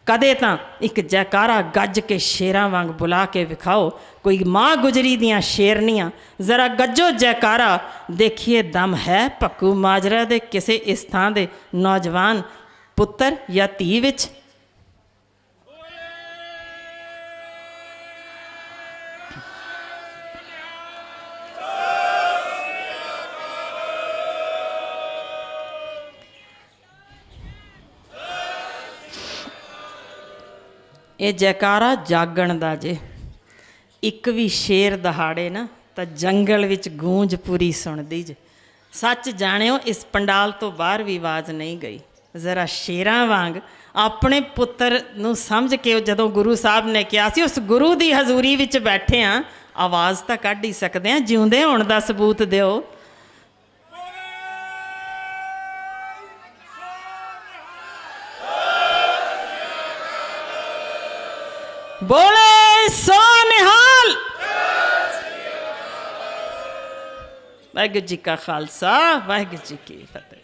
ਕਦੇ ਤਾਂ ਇੱਕ ਜੈਕਾਰਾ ਗੱਜ ਕੇ ਸ਼ੇਰਾਂ ਵਾਂਗ ਬੁਲਾ ਕੇ ਵਿਖਾਓ। ਕੋਈ ਮਾਂ ਗੁਜਰੀ ਦੀਆਂ ਸ਼ੇਰਨੀਆਂ ਜ਼ਰਾ ਗੱਜੋ ਜੈਕਾਰਾ, ਦੇਖੀਏ ਦਮ ਹੈ ਭੱਕੂ ਮਾਜਰਾ ਦੇ ਕਿਸੇ ਇਸ ਥਾਂ ਦੇ ਨੌਜਵਾਨ ਪੁੱਤਰ ਜਾਂ ਧੀ ਵਿੱਚ। ਇਹ ਜੈਕਾਰਾ ਜਾਗਣ ਦਾ ਜੇ। ਇੱਕ ਵੀ ਸ਼ੇਰ ਦਹਾੜੇ ਨਾ ਤਾਂ ਜੰਗਲ ਵਿੱਚ ਗੂੰਜ ਪੂਰੀ ਸੁਣਦੀ ਜੇ। ਸੱਚ ਜਾਣਿਓ ਇਸ ਪੰਡਾਲ ਤੋਂ ਬਾਹਰ ਵੀ ਆਵਾਜ਼ ਨਹੀਂ ਗਈ। ਜ਼ਰਾ ਸ਼ੇਰਾਂ ਵਾਂਗ ਆਪਣੇ ਪੁੱਤਰ ਨੂੰ ਸਮਝ ਕੇ ਜਦੋਂ ਗੁਰੂ ਸਾਹਿਬ ਨੇ ਕਿਹਾ ਸੀ ਉਸ ਗੁਰੂ ਦੀ ਹਜ਼ੂਰੀ ਵਿੱਚ ਬੈਠੇ ਹਾਂ, ਆਵਾਜ਼ ਤਾਂ ਕੱਢ ਹੀ ਸਕਦੇ ਹਾਂ। ਜਿਉਂਦੇ ਹੋਣ ਦਾ ਸਬੂਤ ਦਿਓ। ਬੋਲੇ ਸੋ ਨਿਹਾਲ। ਵਾਹਿਗੁਰੂ ਜੀ ਕਾ ਖਾਲਸਾ, ਵਾਹਿਗੁਰੂ ਜੀ ਕੀ ਫਤਿਹ।